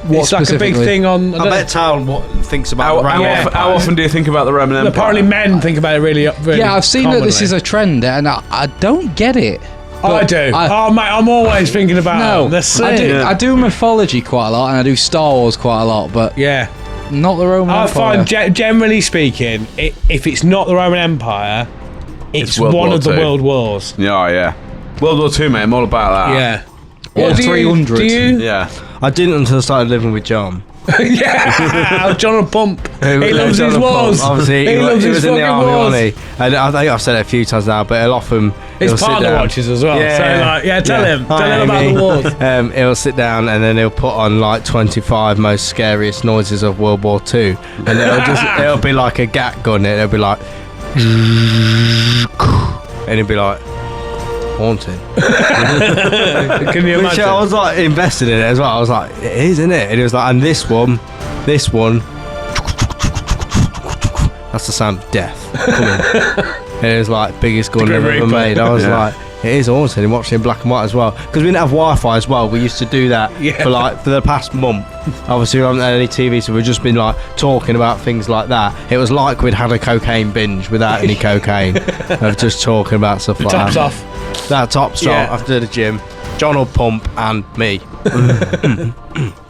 It's like a big specifically? thing on. I bet Tal thinks about the Roman Empire. How often do you think about the Roman Empire? Apparently, men think about it really. Yeah, I've seen that this is a trend, and I don't get it. I do. Oh, mate, I'm always thinking about No, the same. I do mythology quite a lot, and I do Star Wars quite a lot, but Yeah. not the Roman I Empire. find, generally speaking, if it's not the Roman Empire, it's World one War of the II. world wars. Yeah. World War II, mate. I'm all about that. Yeah. Or do you- 300. Do you? Yeah. I didn't until I started living with John. Yeah. John will pump. He loves John his the Pump. wars. Obviously, he loves he his was in the fucking army, wars. wasn't he? And I think I've said it a few times now, but he'll often His he'll sit partner down. watches as well. Yeah. So, like, yeah, tell him. Hi, Tell him about Amy. the wars. He'll sit down and then he'll put on like 25 most scariest noises of World War II, and it'll be like a gat gun. It'll be like, and it'll be like haunted. Can you Which imagine? I was like invested in it as well. I was like, it is, isn't it? And it was like, and this one, that's the sound of death coming. And it was like biggest gun Grim I've ever Reaper. made. I was Yeah. like, it is haunted, and watching it in black and white as well, because we didn't have Wi-Fi as well. We used to do that for the past month. Obviously, we haven't had any TV, so we've just been like talking about things like that. It was like we'd had a cocaine binge without any cocaine, of just talking about stuff like Tops that. off. That top shot Yeah. after the gym. John will pump and me.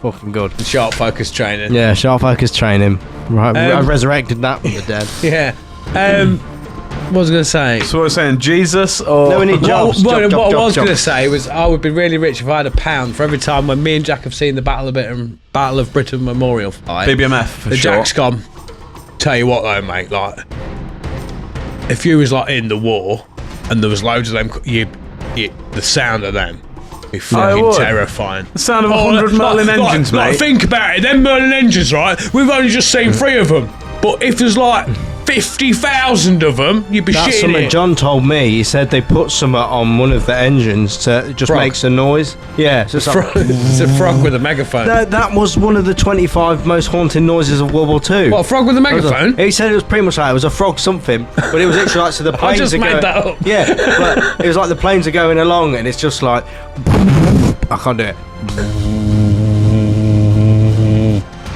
Fucking good. Sharp focus training. Yeah, sharp focus training. Right, I Um, resurrected that from the dead. Yeah. What was I going to say? So we're saying Jesus or... No, we need jobs. What I was Job. going to say was I would be really rich if I had £1 for every time when me and Jack have seen the Battle of Britain Memorial fight. BBMF for The sure. Jack's gone. Tell you what though, mate, like if you was like in the war and there was loads of them, the sound of them be fucking would. terrifying. The sound of 100 Merlin engines, mate. Think about it, them Merlin engines, right? We've only just seen 3 of them, but if there's like 50,000 of them, you'd be That's shitting something it. John told me. He said they put something on one of the engines to just Frog. makes a noise. Yeah, so it's like, It's a frog with a megaphone. that was one of the 25 most haunting noises of World War II. What, a frog with a megaphone? He said it was pretty much like it was a frog something, but it was literally like, so the planes just are made going, that up. Yeah, but it was like the planes are going along and it's just like, I can't do it.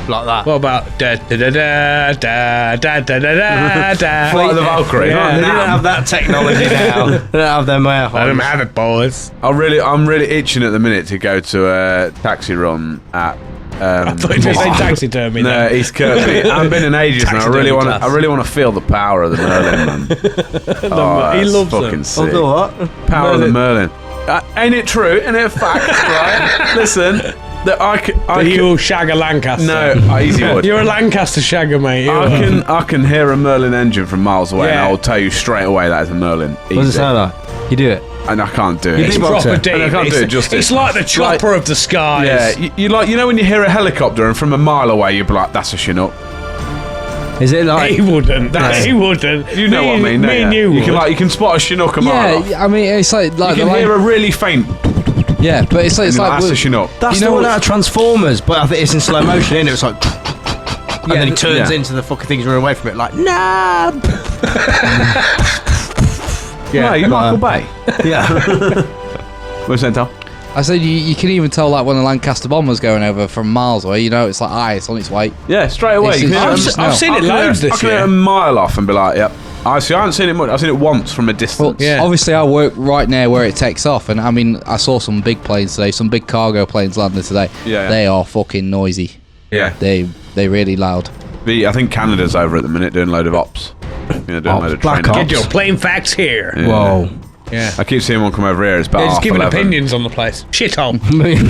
Like that. What about da da da da da da da da da? Flight of the Valkyrie. Yeah. They didn't have that technology now. They don't have them air Let them horns. have it, boys. I'm really itching at the minute to go to a taxi run at... I thought you were saying taxidermy. No, then. East Kirby. I haven't been in ages, and I really want class. to. I really want to feel the power of the Merlin, man. Oh, he that's loves fucking them. sick. Oh, what? Power of the Merlin. Ain't it true? Ain't it fact? Right? Listen, that I You can. will shag a Lancaster. No, easy would. You're a Lancaster shagger, mate. You are. I can hear a Merlin engine from miles away, and Yeah. I will tell you straight away that is a Merlin. What does it Easy. sound like? You do it. And I can't do It's it. beatboxer. proper deep. And I can't do it justice. It's like the chopper of the skies. Yeah, you like when you hear a helicopter, and from a mile away you'd be like, "That's a Chinook." Is it like? He wouldn't. He wouldn't. You know what I mean? Me and you You would. can spot a Chinook a mile off. Yeah, I mean, it's like You the can hear a really faint. yeah, but it's like That's a Chinook. That's You the know one what- out of Transformers, but I think it's in slow motion, isn't it? It's like, and then he turns Yeah. into the fucking things running away from it, like, nah. Yeah, you Michael Bay. Yeah. What's that, Tom? I said you can even tell like when a Lancaster bomber's going over from miles away. You know, it's like ice on its way. Yeah, straight away. It's You can just- hear I've seen it loads I this can hear year. a mile off and be like, "Yep." I haven't seen it much. I've seen it once from a Well, distance. Yeah. obviously I work right near where it takes off, and I mean I saw some big planes today, some big cargo planes landed today. Yeah. They are fucking noisy. Yeah. They really loud. I think Canada's over at the minute doing a load of ops. Doing a load of Black training. Ops. Get your plain facts here. Yeah. Whoa. Yeah. I keep seeing one come over here. It's about They're just half giving 11. opinions on the place. Shithole.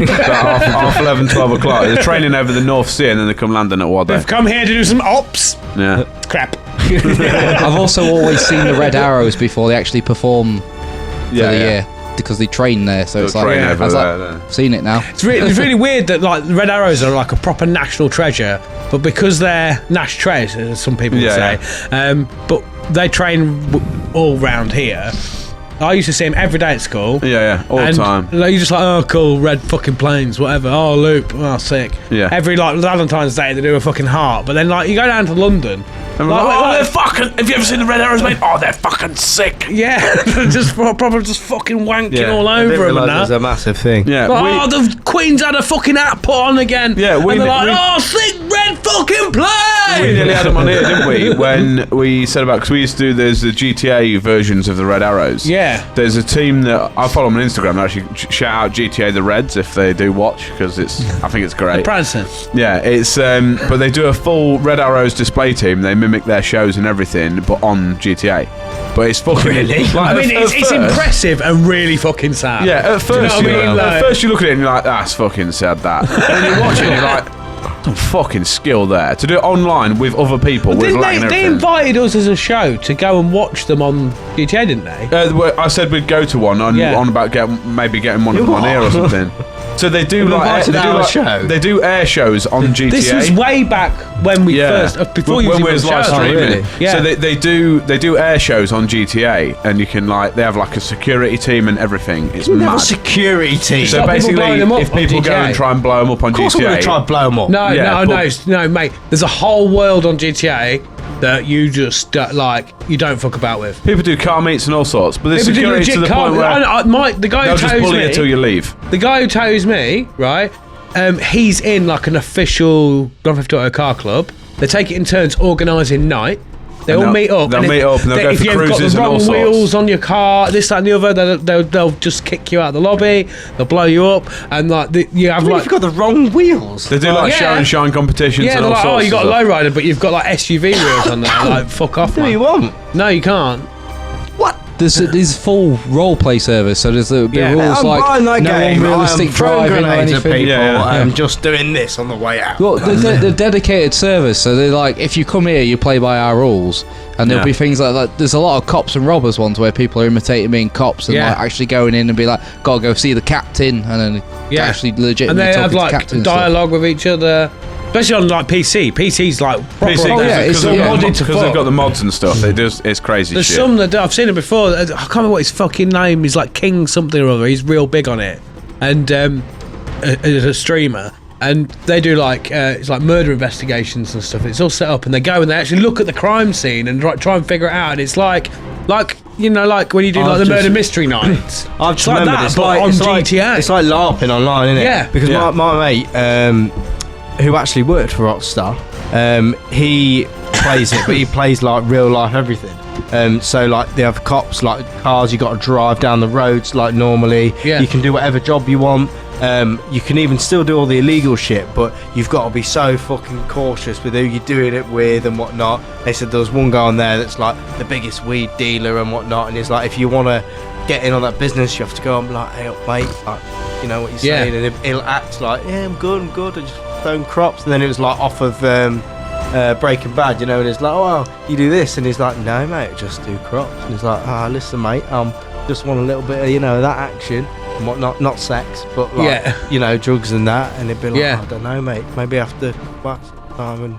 About half 11, 12 o'clock. They're training over the North Sea and then they come landing at Wadday. They've come here to do some ops. Yeah. Crap. I've also always seen the red arrows before they actually perform for the year because they train there. So it's They'll like, train I over was there, like, I've seen it now. It's really weird that like the Red Arrows are like a proper national treasure, but because they're national treasure, as some people would Yeah, say, but they train all round here. I used to see him every day at school. Yeah, all the time. Like, you're just like, oh, cool, red fucking planes, whatever. Oh, loop, oh, sick. Yeah. Every like Valentine's Day they do a fucking heart, but then like you go down to London. And Like, like, like- they're fucking. Have you ever seen the red arrows, mate? Oh, they're fucking sick. Yeah, just probably just fucking wanking Yeah, all I didn't over him and realise it was that. a massive thing. Yeah, Like, oh, the Queen's had a fucking hat put on again. Yeah, and they're like, oh, sick red fucking plane. we nearly had them on here, didn't we? When we said about, because we used to do, there's the GTA versions of the Red Arrows. Yeah. There's a team that I follow on Instagram. Actually, shout out GTA the Reds if they do watch, because I think it's great. Prancing. Yeah, it's but they do a full Red Arrows display team. They mimic their shows and everything, but on GTA. But it's fucking Really? Like, I mean, at it's first- impressive and really fucking sad. Yeah, at Do you know first, what I mean? at Like- first you look at it and you're like, that's fucking sad, that. And then you watch it and you're like, some fucking skill there. To do it online with other people, with Didn't lag and they everything. invited us as a show to go and watch them on GTA, didn't they? I said we'd go to one Yeah. on about maybe getting one of them on here or something. So they do invited our show? they do air shows on GTA. This was way back when we first, before you when we was was live show. streaming. really? Yeah. So they do air shows on GTA, and you can they have like a security team and everything. It's We have a mad. security team. So Stop people basically, blowing them up if on people go GTA. and try and blow them up on Of course, I'm going GTA, to try and blow them up. No, Yeah, no, mate. There's a whole world on GTA that you just you don't fuck about with. people do car meets and all sorts. But there's People do security to legit the point where the guy they'll who just tows bully me, you till you leave. the guy who tows me, right? He's in like an official Grand Theft Auto car club. They take it in turns organising night. They And all they'll- meet up. they'll and meet up and they'll go if for you've got cruises the and all wrong sorts. wheels on your car, this, that, and the other, they'll just kick you out of the lobby. They'll blow you up, and like you have I mean, like if you've got the wrong wheels. They do like Yeah. show and shine competitions yeah, and they're all like, sorts. oh, you got a of stuff. lowrider, but you've got like SUV wheels on there. Like, fuck off, Do man. you want? No, you can't. There's full role play service, so there's the Yeah. rules I'm like buying that no game. unrealistic I'm throwing driving or grenades at anything. people. Yeah, yeah. I'm just doing this on the way out. Well, the dedicated service, so they're like, if you come here, you play by our rules, and there'll Yeah. be things like that. There's a lot of cops and robbers ones where people are imitating being cops and Yeah. like actually going in and be like, gotta go see the captain, and then Yeah. actually And legitimately they talking have to the like captain and stuff. dialogue with each other, especially on like PC. PC's like proper. PC, Oh, yeah, it's because all they've, modded to they've fuck. got the mods and stuff. They do. It's crazy There's shit. some that I've seen it before. I can't remember what his fucking name is. Like King something or other. He's real big on it, and as a streamer. And they do like it's like murder investigations and stuff. It's all set up, and they go and they actually look at the crime scene and try and figure it out. And it's like you know, like when you do I've like the just- murder mystery nights. I've It's just like remembered that, it's but like on it's GTA. Like, it's like LARPing online, isn't it? Yeah. Because Yeah. my mate, who actually worked for Rockstar, he plays it, but he plays like real life everything. So like they have cops, like cars you got to drive down the roads like normally. Yeah. You can do whatever job you want. You can even still do all the illegal shit, but you've got to be so fucking cautious with who you're doing it with and whatnot. They said there was one guy on there that's like the biggest weed dealer and whatnot, and he's like, if you want to get in on that business, you have to go and be like, hey up mate, like, you know what you're Yeah. saying, and he'll act like, yeah, I'm good, I just phone crops. And then it was like off of Breaking Bad, you know, and it's like, oh, you do this, and he's like, no mate, just do crops. And he's like, listen mate, just want a little bit of, you know, that action and whatnot, not sex, but like, Yeah. you know, drugs and that. And he'd be like, Yeah. I don't know mate, maybe after what time. And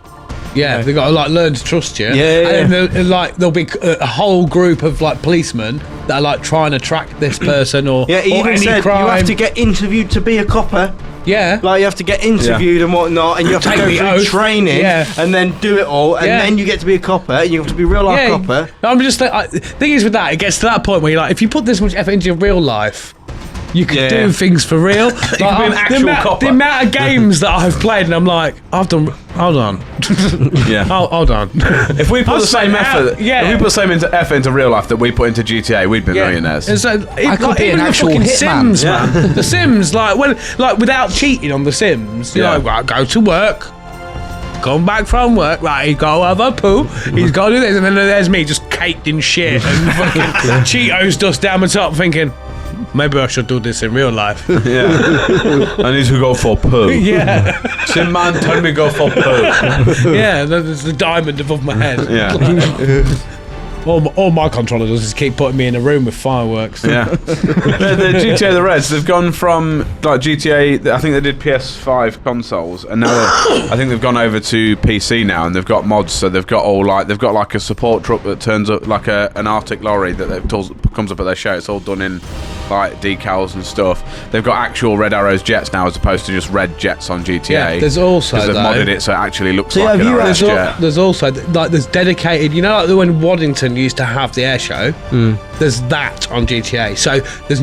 Yeah, they got to like learn to trust you. Yeah. And then there'll be a whole group of like policemen that are like trying to track this person or yeah, he or even any said crime. you have to get interviewed to be a copper. Yeah. Like you have to get interviewed and whatnot, and you have to Take go the through oath. training, Yeah. and then do it all, and Yeah. then you get to be a copper. And you have to be a real life copper. I'm just like, the thing is with that, it gets to that point where you're like, if you put this much effort into your real life, you could Yeah. do things for real. Like, be an actual copper. The amount of games that I've played, and I'm like, hold on. Yeah. Hold on. If we put I've the same spent effort, out- yeah. if we put the same effort into real life that we put into GTA, we'd be millionaires. And so, I could be even an the actual fucking hitman. Sims, man. The Sims, like without cheating on the Sims, you're Yeah. like, right, go to work, come back from work, right, he's got to have a poo, he's got to do this, and then there's me just caked in shit and fucking Cheetos dust down my top, thinking, maybe I should do this in real life. Yeah. I need to go for poo. Yeah, Sim man, tell me go for poo. yeah, there's the diamond above my head. Yeah. All my controller does is keep putting me in a room with fireworks. Yeah. the GTA the Reds, they've gone from like GTA, I think they did PS5 consoles, and now I think they've gone over to PC now, and they've got mods. So they've got like a support truck that turns up like an Arctic lorry that comes up at their show. It's all done in like decals and stuff. They've got actual Red Arrows jets now, as opposed to just red jets on GTA. Yeah, there's also because they've modded it so it actually looks like an RS jet. There's also like there's dedicated. You know, like when Waddington used to have the air show. There's that on GTA. So there's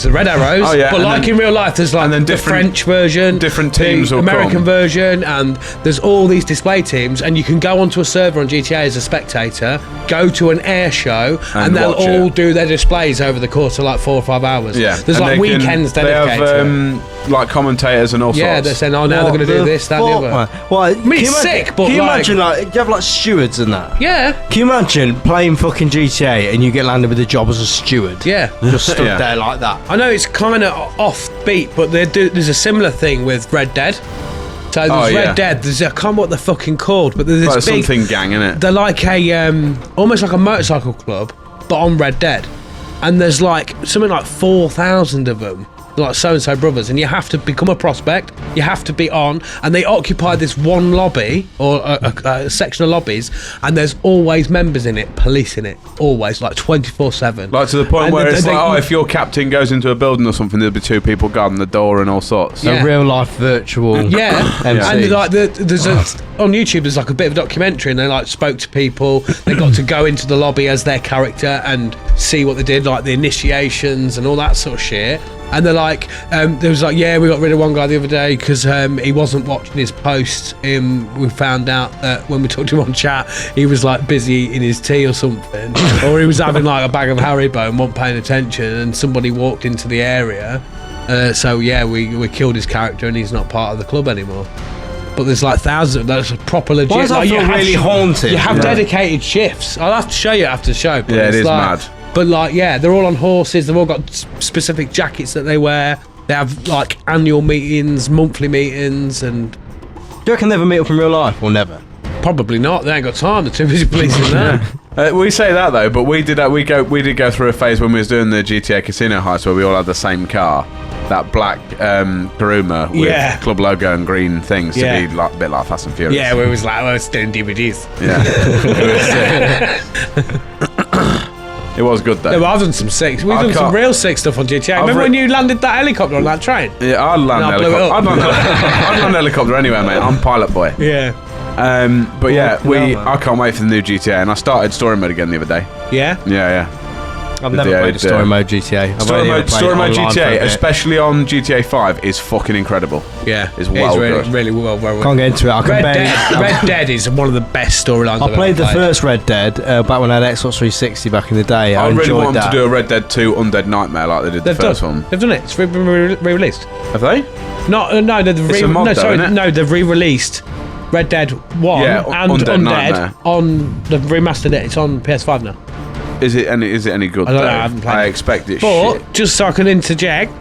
the Red Arrows, but and like in real life, there's like the French version, different teams, the American version, and there's all these display teams, and you can go onto a server on GTA as a spectator, go to an air show, and they'll all do their displays over the course of like 4 or 5 hours. Yeah, there's like weekends dedicated. They have like commentators and all sorts. Yeah, they're saying, now they're going to do this, that, and the other. Well, I mean, it's sick, but can you imagine like you have like stewards and that? Yeah. Can you imagine playing fucking GTA and you get landed with a job as a steward? Yeah. Just stood there like that. I know it's kind of offbeat, but there's a similar thing with Red Dead. So there's Red Dead. I can't remember what they're fucking called, but there's this like big something gang, innit? They're like a almost like a motorcycle club, but on Red Dead. And there's like something like 4,000 of them. Like so-and-so brothers, and you have to become a prospect, you have to be on, and they occupy this one lobby or a section of lobbies, and there's always members in it, policing it, always, like 24/7. Like to the point where it's like, if your captain goes into a building or something, there'll be 2 people guarding the door and all sorts. A real life virtual MC. And like there's on YouTube there's like a bit of a documentary, and they like spoke to people, they got to go into the lobby as their character and see what they did, like the initiations and all that sort of shit. And they're like, there was like, we got rid of one guy the other day because he wasn't watching his posts. We found out that when we talked to him on chat, he was like busy eating his tea or something, or he was having like a bag of Haribo and wasn't paying attention, and somebody walked into the area. So we killed his character, and he's not part of the club anymore. But there's like thousands of that's a proper legit. Why does that feel really haunted? You have dedicated shifts. I'll have to show you after the show. But it is like, mad. But like, they're all on horses. They've all got specific jackets that they wear. They have like annual meetings, monthly meetings, and. Do you reckon they ever meet up in real life or never? Probably not. They ain't got time. They're too busy policing that. We say that though, but we did go through a phase when we was doing the GTA Casino heist where we all had the same car, that black Karuma with club logo and green things to be like a bit like Fast and Furious. Yeah, we was doing DVDs. Yeah. It was good though. No, I've done some sick. We've done some real sick stuff on GTA. Remember when you landed that helicopter on that train? Yeah, I'd land a helicopter anywhere, mate. I'm pilot boy. Yeah. But I can't wait for the new GTA, and I started story mode again the other day. Yeah? Yeah. I've never played a story mode GTA. Story mode GTA, especially on GTA 5, is fucking incredible. Yeah, it's good. Really well. Can't get into it. Red Dead is one of the best storylines. I played the first Red Dead back when I had Xbox 360 back in the day. I really want them to do a Red Dead 2 Undead Nightmare like they did the first one. They've done it. It's been re-released. Have they? No, they've re-released Red Dead 1 and Undead on. They've remastered it. It's on PS5 now. Is it any good? I don't know, I haven't played I it. expect it. But just so I can interject,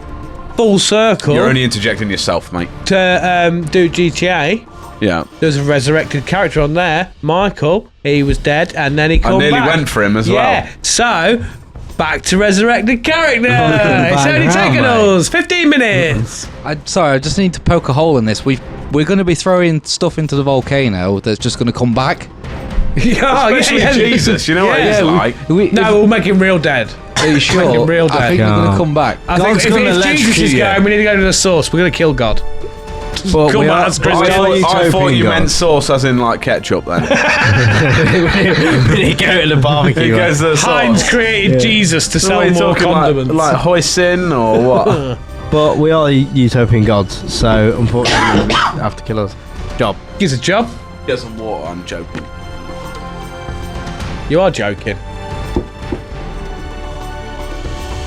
full circle. You're only interjecting yourself, mate. To do GTA. Yeah. There's a resurrected character on there, Michael. He was dead, and then he came back. I nearly went for him as well. Yeah. So back to resurrected character. It's only taken us 15 minutes. I just need to poke a hole in this. We're going to be throwing stuff into the volcano that's just going to come back. Jesus, you know what he's like. We'll make him real dead. Are you sure? Make him real dead. I think we're going to come back. I think if Jesus is going, we need to go to the source. We're going to kill God. But I thought you meant sauce as in like ketchup then. When you go to the barbecue. Heinz created Jesus to sell more condiments. Like hoisin or what? But we are utopian gods, so unfortunately you have to kill us. Job. Gives a job. Get some water, I'm joking. You are joking.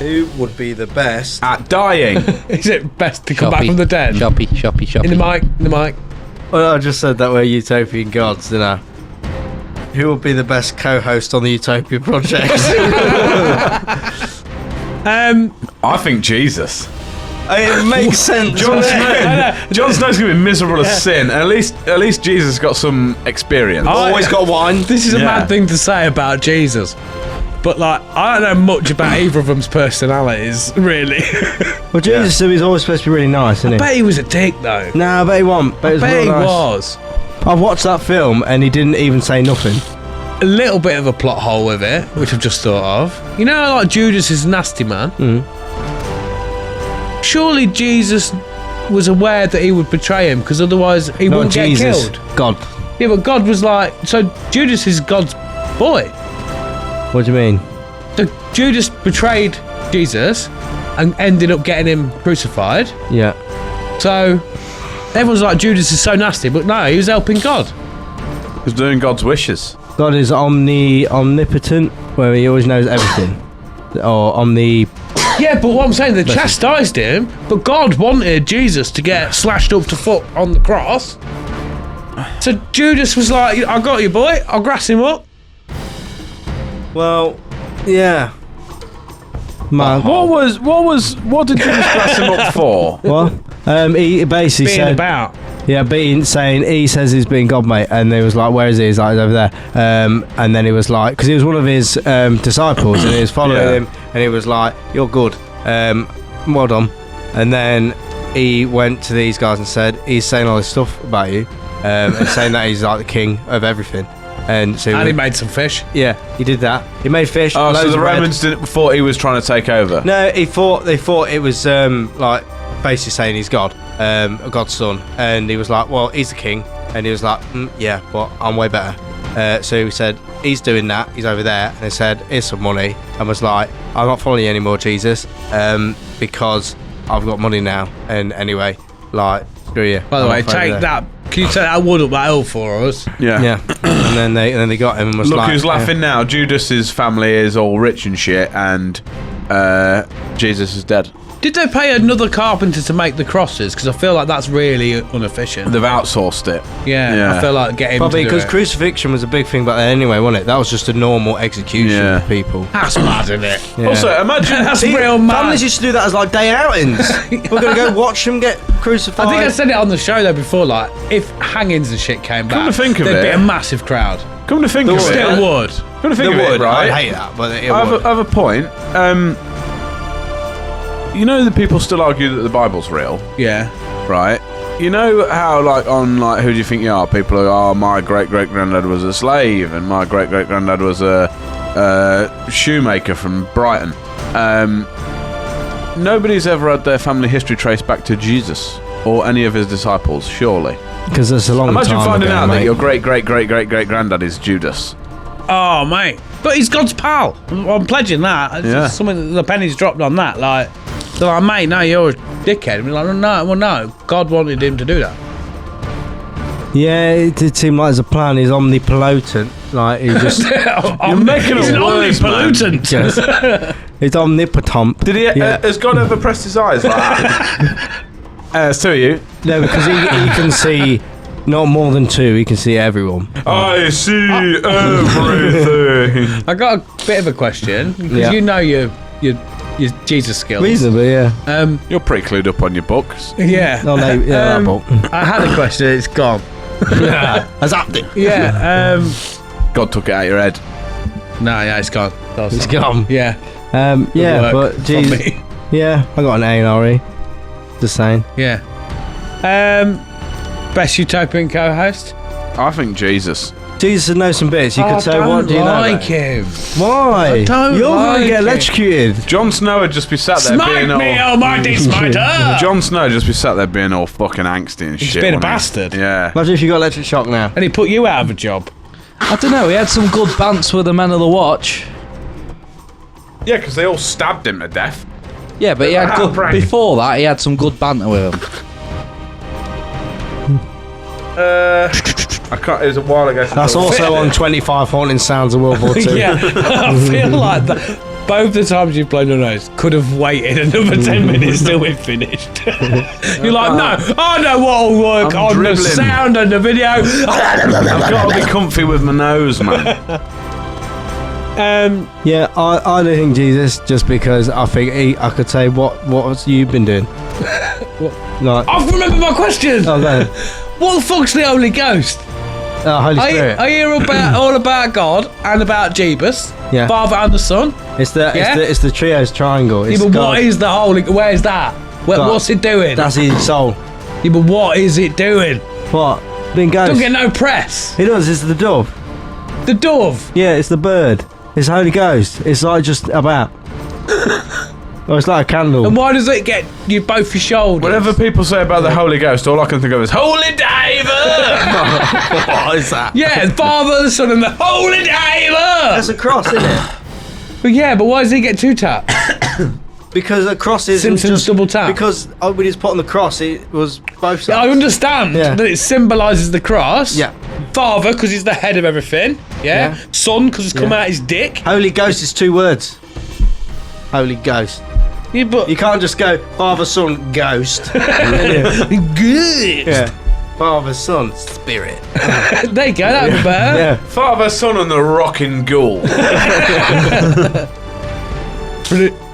Who would be the best at dying? Is it best to come back from the dead? Shoppy. In the mic. Well, I just said that we're utopian gods, didn't I? Who would be the best co-host on the Utopia Project? I think Jesus. It makes sense. Jon Snow's gonna be miserable as sin. And at least Jesus got some experience. Always got wine. This is a mad thing to say about Jesus. But, like, I don't know much about either of them's personalities, really. Well, Jesus is always supposed to be really nice, isn't he? I bet he was a dick, though. No, I bet he wasn't. I bet he was. I've watched that film and he didn't even say nothing. A little bit of a plot hole with it, which I've just thought of. You know, like Judas is a nasty man. Surely Jesus was aware that he would betray him, because otherwise he wouldn't get killed. God. Yeah, but God was like, so Judas is God's boy. What do you mean? So Judas betrayed Jesus and ended up getting him crucified. Yeah. So everyone's like, Judas is so nasty, but no, he was helping God. He was doing God's wishes. God is omnipotent, where he always knows everything. Or Yeah, but what I'm saying, they chastised him, but God wanted Jesus to get slashed up to foot on the cross. So Judas was like, I got you, boy. I'll grass him up. Well, yeah. Man. What did Judas grass him up for? What? He basically Being said... about. Yeah, he says he's being God, mate, and he was like, where is he? He's like, he's over there. And then he was like, because he was one of his disciples, and he was following him, and he was like, you're good, well done. And then he went to these guys and said, he's saying all this stuff about you, and saying that he's like the king of everything. And so he made some fish. Yeah, he did that. He made fish. Oh, so the Romans thought he was trying to take over? No, they thought it was like basically saying he's God, God's son, and he was like, well, he's the king, and he was like, yeah, but I'm way better. So he said, he's doing that, he's over there, and he said, here's some money, and was like, I'm not following you anymore, Jesus, because I've got money now, and anyway, like, screw you. By the way, take that. Can you take that wood up that hill for us? Yeah. Yeah. and then they got him and was Look like... who's laughing now. Judas's family is all rich and shit, and Jesus is dead. Did they pay another carpenter to make the crosses? Because I feel like that's really inefficient. They've outsourced it. Yeah, I feel like get him Probably to do because it. crucifixion was a big thing back then anyway, wasn't it? That was just a normal execution of people. That's mad, isn't it? Yeah. Also, imagine That's real mad. Families used to do that as like day outings. We're going to go watch them get crucified. I think I said it on the show though before, like, if hangings and shit came back, to think of there'd be it- a massive crowd. Come to think of it. Still would. Come to think of it, right? I hate that, but it I would. have a point. You know that people still argue that the Bible's real, Yeah. right? You know how, like, on, like, Who Do You Think You Are? People are, my great-great-granddad was a slave, and my great-great-granddad was a shoemaker from Brighton. Nobody's ever had their family history traced back to Jesus or any of his disciples, surely. Because it's a long Imagine time finding ago, out mate. that your great-great-great-great-great-granddad is Judas. Oh, mate. But he's God's pal. I'm pledging that. It's Yeah. something the penny's dropped on that. Like, they're like, mate, no, you're a dickhead. And we're like, no. God wanted him to do that. Yeah, it did seem like there's a plan. He's omnipotent. Like, he just... You're making He's it an worse, man. omnipotent. Yes. He's omnipotent. Did he? Yeah. Has God ever pressed his eyes like that? It's to you. No, because he can see not more than two. He can see everyone. I see everything. I got a bit of a question because Yeah. you know your Jesus skills. Reasonably, yeah. You're pretty clued up on your books. Yeah. No, no, yeah, that book. I had a question. It's gone. Has happened. Yeah. God took it out your head. No, yeah, it's gone. That was- It's gone. Yeah. Yeah, work but from geez, me. yeah, I got an A and RE. Just saying. Yeah. Best utopian co-host. I think Jesus. Jesus would know some bits. You could say, what do you know? like about him. Why? I don't You're like gonna get him. electrocuted. Jon Snow would just be sat there Smite being me, all. almighty smiter! Jon Snow would just be sat there being all fucking angsty and He's shit. been a wouldn't he? bastard. Yeah. Imagine if you got electric shock now. And he put you out of a job. I don't know. He had some good bants with the Men of the Watch. Yeah, because they all stabbed him to death. Yeah, but he had good, Prank. before that he had some good banter with him. I can't. It was a while ago. That's also on 25 Haunting Sounds of World War II. Yeah, I feel like that. Both the times you've blown your nose could have waited another 10 minutes till we've finished. You're like, no, I know what'll work I'm on dribbling. the sound and the video. I've got to be comfy with my nose, man. Yeah, I don't think Jesus, just because I think I could say, what has you been doing? Like, I remember my question. oh, no. What the fuck's the Holy Ghost? Holy Spirit. I hear all about God and about Jeebus, Yeah. Father and the Son. It's Yeah? it's the trio's triangle. It's Yeah, but God. what is the Holy? Where's that? God. What's it doing? That's his soul. Yeah, but what is it doing? What? Being ghost. Don't get no press. It does. It's the dove. The dove. Yeah, it's the bird. It's Holy Ghost. It's like just about. Oh, it's like a candle. And why does it get you both your shoulders? Whatever people say about the Holy Ghost, all I can think of is Holy David. What is that? Yeah, the Father, the Son, and the Holy That's David. a cross, isn't it? But yeah, but why does he get two taps? Because a cross is Simpsons double tap. Because we just put on the cross, it was both sides. I understand Yeah. that it symbolises the cross. Yeah. Father, because he's the head of everything. Yeah. Yeah. Son, because it's come Yeah. out his dick. Holy Ghost is 2 words. Holy Ghost. Yeah, but You can't just go Father, Son, Ghost. good. Yeah. Father, Son, Spirit. There you go. That'd be better. Yeah. Father, Son, and the Rocking Ghoul.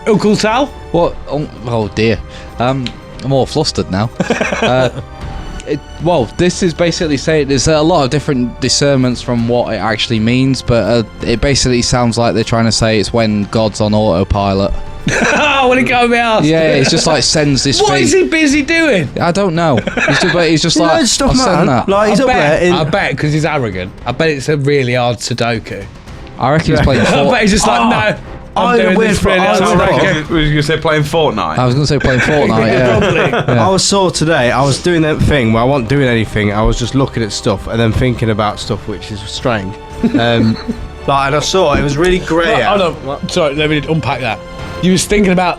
Uncle Sal. What? Oh dear. I'm all flustered now. Well, this is basically saying there's a lot of different discernments from what it actually means, but it basically sounds like they're trying to say it's when God's on autopilot. Oh, when he got me out. Yeah, it's just like sends this What thing. is he busy doing? I don't know. He's just You like, know stuff, I'll send man. that. Like, he's up there in... I bet because he's arrogant. I bet it's a really hard Sudoku. I reckon he's playing I bet he's just like, no. I'm doing weird this for- really I hard was Sudoku. Was you going to say playing Fortnite? I was going to say playing Fortnite, yeah. Probably. I was sore today. I was doing that thing where I wasn't doing anything. I was just looking at stuff and then thinking about stuff, which is strange. And I saw it was really grey. Right, hold on. Sorry, let me unpack that. You was thinking about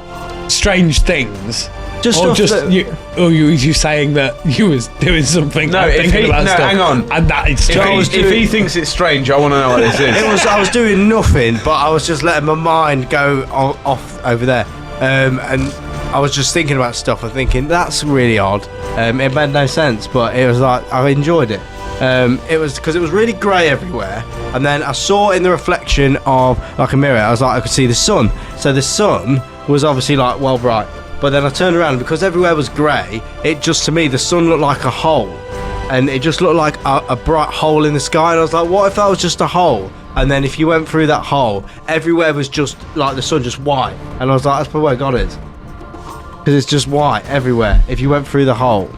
strange things. Just Or stuff just that- you saying that you was doing something? No, or if thinking he- about no, stuff, hang on. and that is If strange. he thinks it's strange, I want to know what this is. I was doing nothing, but I was just letting my mind go off over there. And I was just thinking about stuff and thinking, that's really odd. It made no sense, but it was like, I enjoyed it. It was because it was really grey everywhere. And then I saw in the reflection of like a mirror, I could see the sun. So the sun was obviously like well bright. But then I turned around, because everywhere was grey, it just, to me, the sun looked like a hole. And it just looked like a bright hole in the sky. And I was like, what if that was just a hole? And then if you went through that hole, everywhere was just like the sun, just white. And I was like, that's probably where God is. Because it's just white everywhere if you went through the hole.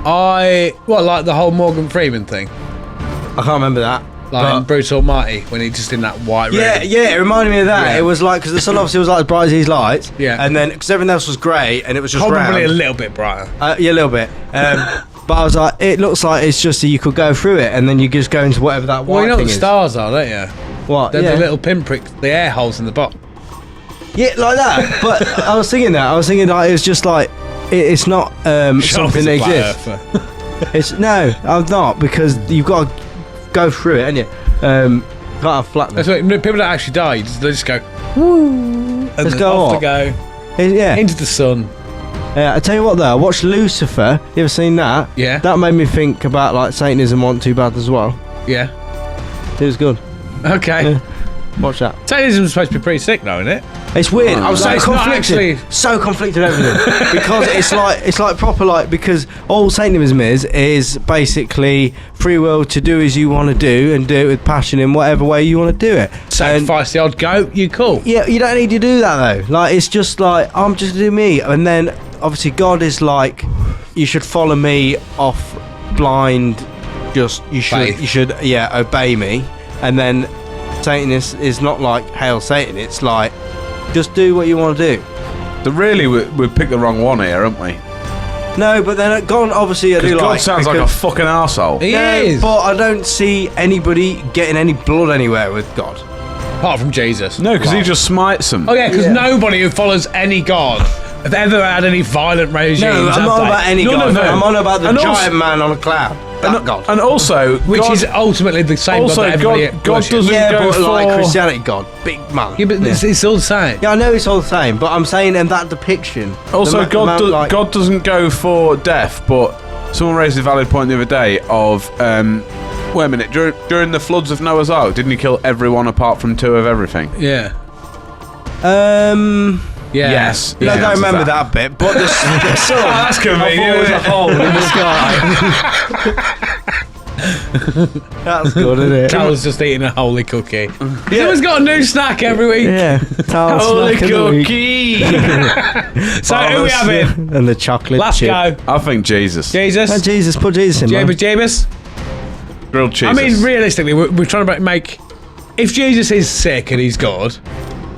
Like the whole Morgan Freeman thing, I can't remember that. like in but- Bruce Almighty, when he just in that white room. Yeah, it reminded me of that. Yeah. It was like, because the sun obviously was like as bright as these lights. Yeah. And then, because everything else was grey and it was just Probably round. a little bit brighter. Yeah, a little bit. But I was like, it looks like it's just that you could go through it and then you just go into whatever that Well, white you know thing what the is. stars are, don't you? What? They're Yeah. the little pinpricks, the air holes in the bottom. Yeah, like that. But I was thinking like it was just like it's not something that exists. It's no, I'm not, because you've got to go through it, and you can't have flatness. That's what people don't actually die. They just go woo, and Let's then go off up. they go Yeah. into the sun. I tell you what, though, I watched Lucifer. You ever seen that? Yeah. That made me think about like Satanism wasn't too bad as well. Yeah. It was good. Okay. Yeah. Watch that. Satanism's supposed to be pretty sick, though, isn't it? It's weird. I was so Like, it's not conflicted. actually- So conflicted everything. Because it's like proper, like, because all Satanism is basically free will to do as you want to do and do it with passion in whatever way you want to do it. And- Sacrifice the odd goat, you cool. yeah, you don't need to do that though. Like, it's just like, I'm just gonna do me. And then obviously God is like, you should follow me off blind. Just you Faith. should obey me. And then Satan is not like hail Satan. It's like, just do what you want to do. So really, we've picked the wrong one here, haven't we? No, but then God obviously I do Because God like. sounds like a fucking arsehole. He No, is. but I don't see anybody getting any blood anywhere with God. Apart from Jesus. No, because he just smites them. Oh, yeah, because Yeah. nobody who follows any god have ever had any violent regimes. No, I'm have not they? about any None God. of them. I'm on about the And giant also- man on a cloud. That God. And also, Which God, is ultimately the same also, god that everybody God worships. doesn't Yeah, go but for like Christianity God, big man. Yeah, but it's all the same. Yeah, I know it's all the same, but I'm saying in that depiction. Also, the man, like- God doesn't go for death, but someone raised a valid point the other day of Wait a minute. During the floods of Noah's Ark, didn't he kill everyone apart from 2 of everything? Yeah. Yeah. Yes. I don't remember that bit, but the sun. That's convenient. There was a hole in the sky. That's good, isn't it? Carol's just eating a holy cookie. He's always got a new snack every week. Yeah. Holy cookie. So who we having? And the chocolate Let's chip. go. I think Jesus. Jesus. Oh, Jesus, put Jesus in, man. James. Grilled cheese. I mean, realistically, we're trying to make. If Jesus is sick and he's good,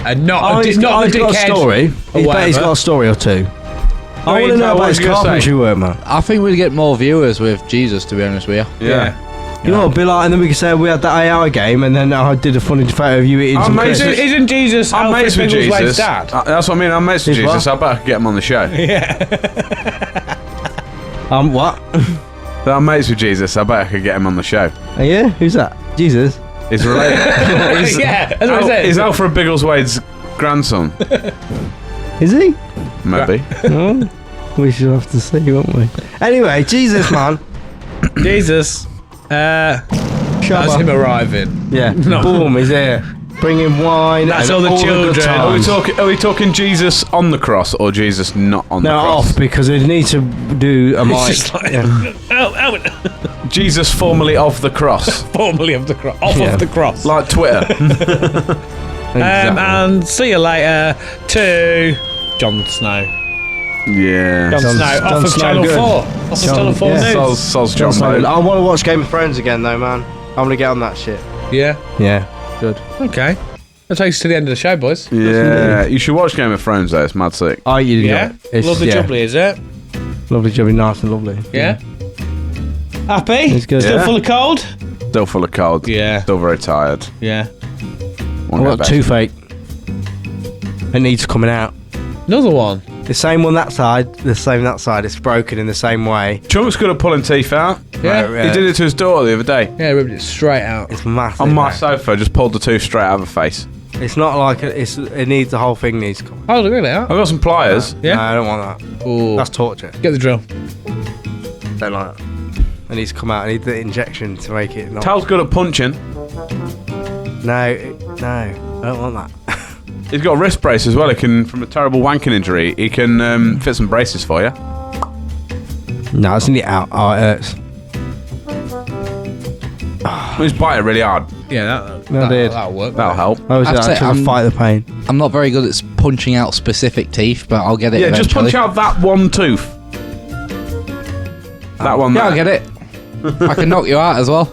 and not he's a got a dickhead, story. I bet he's got a story or two. I want to know about his carpentry work, man. I think we'd get more viewers with Jesus, to be honest with you. Yeah. You know what, be like, and then we could say we had that AI game, and then I did a funny photo of you eating some crisps. Isn't Jesus I'm mates with Jesus. Biggleswade's dad? That's what I mean. I'm mates with He's Jesus. what? I bet I could get him on the show. Yeah. What? I'm mates with Jesus. I bet I could get him on the show. Oh, yeah? Who's that? Jesus? He's related. Yeah, that's what I said. He's Alfred Biggleswade's grandson. Is he? Maybe. Oh, we should have to see, won't we? Anyway, Jesus, man. Jesus. That's him arriving. Yeah. No. Boom, he's here. Bringing wine. That's and all the good children. times. Are we talking Jesus on the cross or Jesus not on the No, cross? off, because they need to do a mic. It's just like, Jesus formerly of the cross. formally of the cross. Off Yeah. of the cross. Like Twitter. Exactly. And see you later to Jon Snow. Yeah. Jon Snow, off Jon of Snow, Channel good. 4. Off of Jon- Channel 4 yeah. News. Soz John I Boat. want to watch Game of Thrones again, though, man. I'm going to get on that shit. Yeah. Yeah, good. Okay. That takes us to the end of the show, boys. Yeah. You should watch Game of Thrones though. It's mad sick. Oh, you did Yeah. It's, Lovely jubbly, is it? Lovely jubbly, nice and lovely. Yeah. Happy? It's good. Still Yeah. full of cold? Still full of cold. Yeah. Still very tired. Yeah. I've got toothache. It needs coming out. Another one. The same on that side, the same that side. It's broken in the same way. Chunk's good at pulling teeth out. Yeah. Right, He did it to his daughter the other day. Yeah, ripped it straight out. It's massive. On my mate. sofa, just pulled the tooth straight out of her face. It's not like it needs the whole thing needs to come. Oh, look at that. I've got some pliers. Yeah. No, I don't want that. Ooh. That's torture. Get the drill. Don't like that. It needs to come out. I need the injection to make it. Not. Tal's good at punching. No, I don't want that. He's got a wrist brace as well. He can, from a terrible wanking injury, he can fit some braces for you. No, it's need it out. Oh, it hurts. Just bite it really hard. Yeah, No, dude. that'll work. That'll help. I was I'd say trying to I'm- fight the pain. I'm not very good at punching out specific teeth, but I'll get it Yeah, eventually. just punch out that one tooth. That one. Yeah, there. I'll get it. I can knock you out as well.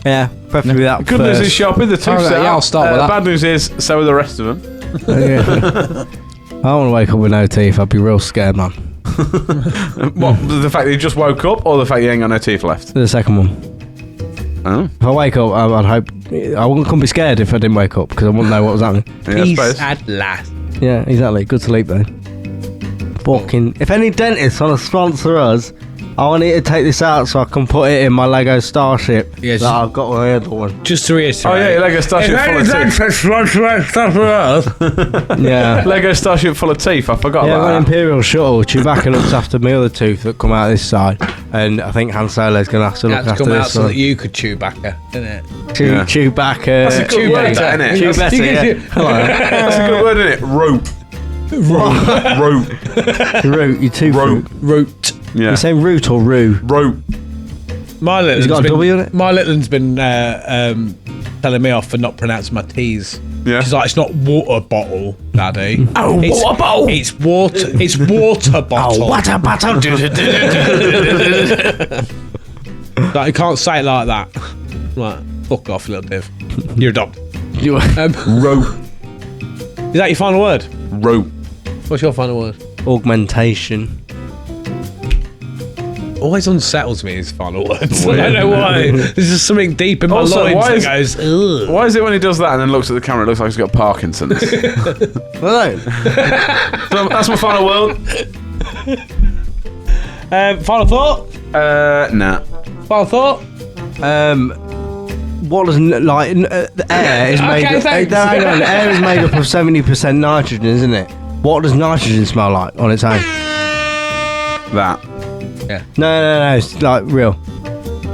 Yeah, preferably that. Good news is shopping. The tooth's Alright, out. yeah, I'll start with that. Bad news is so are the rest of them. Yeah. I don't want to wake up with no teeth. I'd be real scared, man. What? The fact that you just woke up, or the fact you ain't got no teeth left? The second one. Oh, If I wake up, I'd hope I couldn't be scared if I didn't wake up because I wouldn't know what was happening. yeah, I Peace suppose. at last. Yeah, exactly. Good sleep though. Fucking. If any dentists want to sponsor us, I want you to take this out so I can put it in my Lego Starship. Yes. That I've got my other one. Just to reiterate. Oh yeah, Lego Starship full of teeth. Yeah. Lego Starship full of teeth. I forgot Yeah, my about that. Imperial Shuttle. Chewbacca looks after my other tooth that come out this side, and I think Han Solo's gonna have to look That's after come out this so one. that you could chew back, isn't it? Yeah. Chewbacca. That's a good word, that, isn't it? Chewbacca. Yeah. Hello. That's a good word, isn't it? Rope. Rope. Root. You tooth Root. root. Root. Yeah. You saying root or roo? Rope. My little He's got a W on it? My little one's been telling me off for not pronouncing my T's. Yeah. She's like, it's not water bottle, Daddy. Oh, it's, water bottle. It's water. It's water bottle. Water bottle. Like, you can't say it like that. Like, fuck off, little div. You're adopted. Rope. Is that your final word? Rope. What's your final word? Augmentation. Always unsettles me his final words. I don't know why. There's just something deep in my Also, loins why that is- goes, ugh. Why is it when he does that and then looks at the camera, it looks like he's got Parkinson's? Hello. So that's my final word. Final thought? Nah. Final thought? What does the air is made? Okay, Up, thanks. hang on, air is made up of 70% nitrogen, isn't it? What does nitrogen smell like on its own? That. No, it's like real.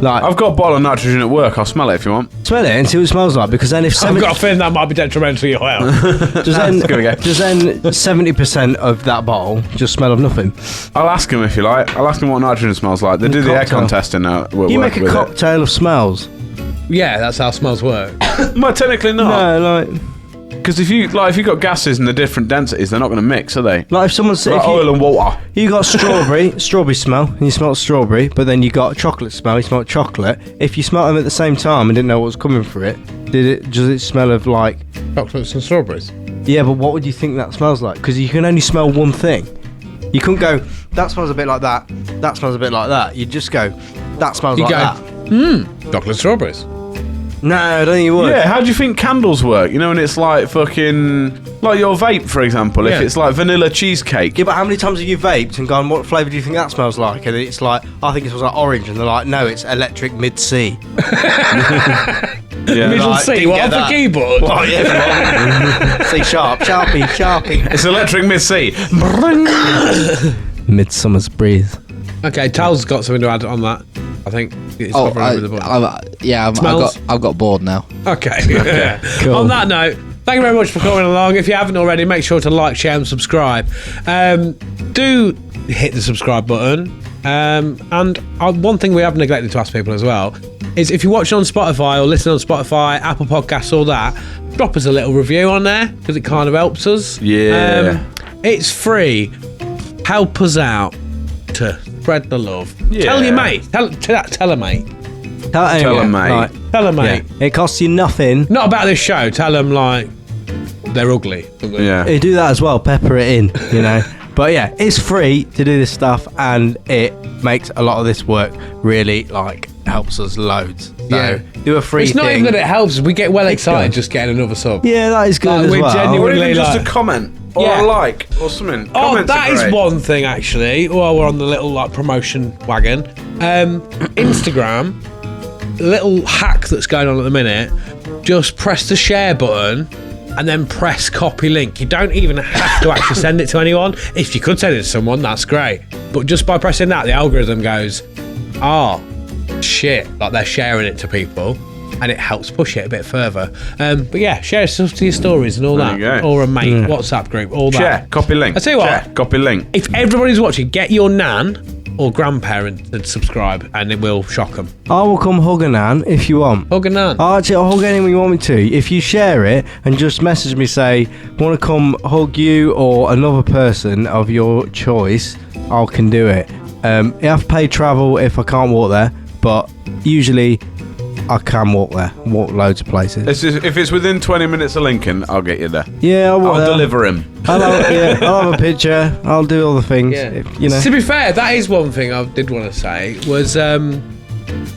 Like, I've got a bottle of nitrogen at work. I'll smell it if you want. smell it and see what it smells like, because then if I've got a feeling that might be detrimental to your health. does then Go again. 70% of that bottle just smell of nothing? I'll ask him if you like. I'll ask him what nitrogen smells like. They do the air Cocktail. contest in at work. You make a with it. cocktail of smells. Yeah, that's how smells work. Well, technically not. No, like Because if you've got gases and the different densities, they're not going to mix, are they? if someone said Like oil and water. you got strawberry smell, and you smell strawberry, but then you got chocolate smell, you smell chocolate. If you smelt them at the same time and didn't know what was coming for it, does it smell of like? Chocolates and strawberries. Yeah, but what would you think that smells like? Because you can only smell one thing. You couldn't go, that smells a bit like that, that smells a bit like that. You just go, that smells like that. Chocolate strawberries. No, I don't think you would. Yeah, how do you think candles work? You know, when it's like fucking... Like your vape, for example, Yeah. if it's like vanilla cheesecake. Yeah, but how many times have you vaped and gone, what flavour do you think that smells like? And it's like, I think it smells like orange. And they're like, no, it's electric mid-C. Yeah. Middle Like, C, didn't what get off the that. keyboard? Oh, yeah. C sharp, Sharpie. It's electric mid-C. Midsummer's breeze. Okay, Tal's got something to add on that. I think it's hovering over the button. Smells? I've got bored now. Okay. Cool. On that note, thank you very much for coming along. If you haven't already, make sure to like, share, and subscribe. Do hit the subscribe button. And one thing we have neglected to ask people as well is if you're watching on Spotify or listening on Spotify, Apple Podcasts, all that, drop us a little review on there because it kind of helps us. Yeah. It's free. Help us out to spread the love. Yeah. Tell your mate. Tell a mate. Tell them, mate. Right. Tell a mate. It costs you nothing. Not about this show. Tell them like they're ugly. Yeah. You do that as well, pepper it in, you know. But yeah, it's free to do this stuff, and it makes a lot of this work really helps us loads. So Yeah. do a free It's thing. not even that it helps. We get well excited good. just getting another sub. Yeah, that is good Like, as we're well. genuine- Or even just like- a comment. Or Yeah. a like. Or something. Oh, Comments that are is great. one thing actually. While we're on the little promotion wagon, Instagram, little hack that's going on at the minute. Just press the share button and then press copy link. You don't even have to actually send it to anyone. If you could send it to someone, that's great. But just by pressing that, the algorithm goes, shit, like they're sharing it to people. And it helps push it a bit further. But yeah, share stuff to your stories and all There that. you go. Or a mate, WhatsApp group, all that. Share. Copy link. I tell you what. Share. Copy link. If everybody's watching, get your nan or grandparent to subscribe and it will shock them. I will come hug a nan if you want. Hug a nan. I'll hug anyone you want me to. If you share it and just message me, say, want to come hug you or another person of your choice, I can do it. You have to pay travel if I can't walk there, but usually I can walk there. Walk loads of places. If it's within 20 minutes of Lincoln, I'll get you there. Yeah, I'll walk I'll there. deliver him. I'll have a picture. I'll do all the things. If, you know. To be fair, that is one thing I did want to say was We're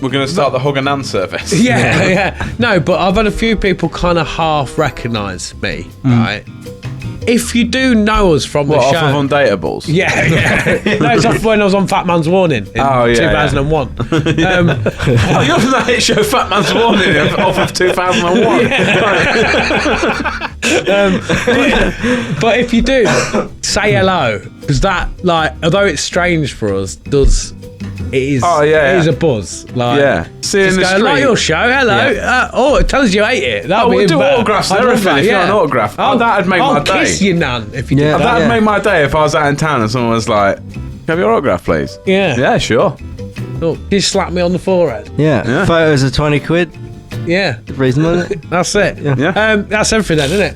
going to start the Hug and Nan service. yeah. No, but I've had a few people kind of half recognise me, right? If you do know us from the What, show, off of Undateables? yeah. No, it's off when I was on Fat Man's Warning in 2001. Oh, you're from that hit show Fat Man's Warning off of 2001. But if you do, say hello, because that, although it's strange for us, it is a buzz. See you in Just the go, street. like your show, hello. It tells us you hate it. That'll be we'll do better. autographs and I'd love everything that, if you want an autograph. That'd make I'll my day. kiss you, nan, if you Yeah. do that. That'd make my day if I was out in town and someone was like, "Can I have your autograph, please?" Yeah. Yeah, sure. Oh, you slap me on the forehead. Yeah. Photos are 20 quid. Yeah, Reasonable, isn't it? that's it. Yeah. That's everything then, isn't it?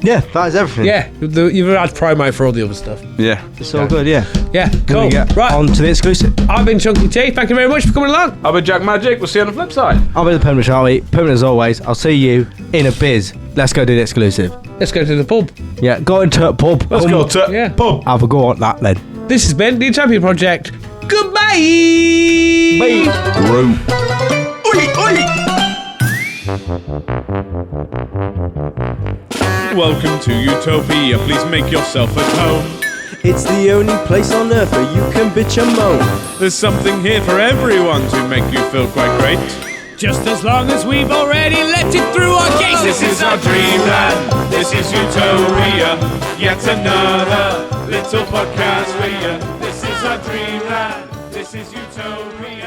Yeah, that is everything. Yeah, you've had promo for all the other stuff. Yeah. It's all good, yeah. Yeah, Then cool. we get Right, on to the exclusive. I've been Chunky T. Thank you very much for coming along. I'll be Jack Magic. We'll see you on the flip side. I'll be the Permanent Charlie. Permanent as always. I'll see you in a biz. Let's go do the exclusive. Let's go to the pub. Yeah, go into a pub. Let's go to Yeah. pub. Have a go on that then. This has been the Utopia Project. Goodbye. Room. Welcome to Utopia, please make yourself at home. It's the only place on earth where you can bitch and moan. There's something here for everyone to make you feel quite great. Just as long as we've already let it through our gates. This is our dreamland, this is Utopia. Yet another little podcast for you. This is our dreamland, this is Utopia.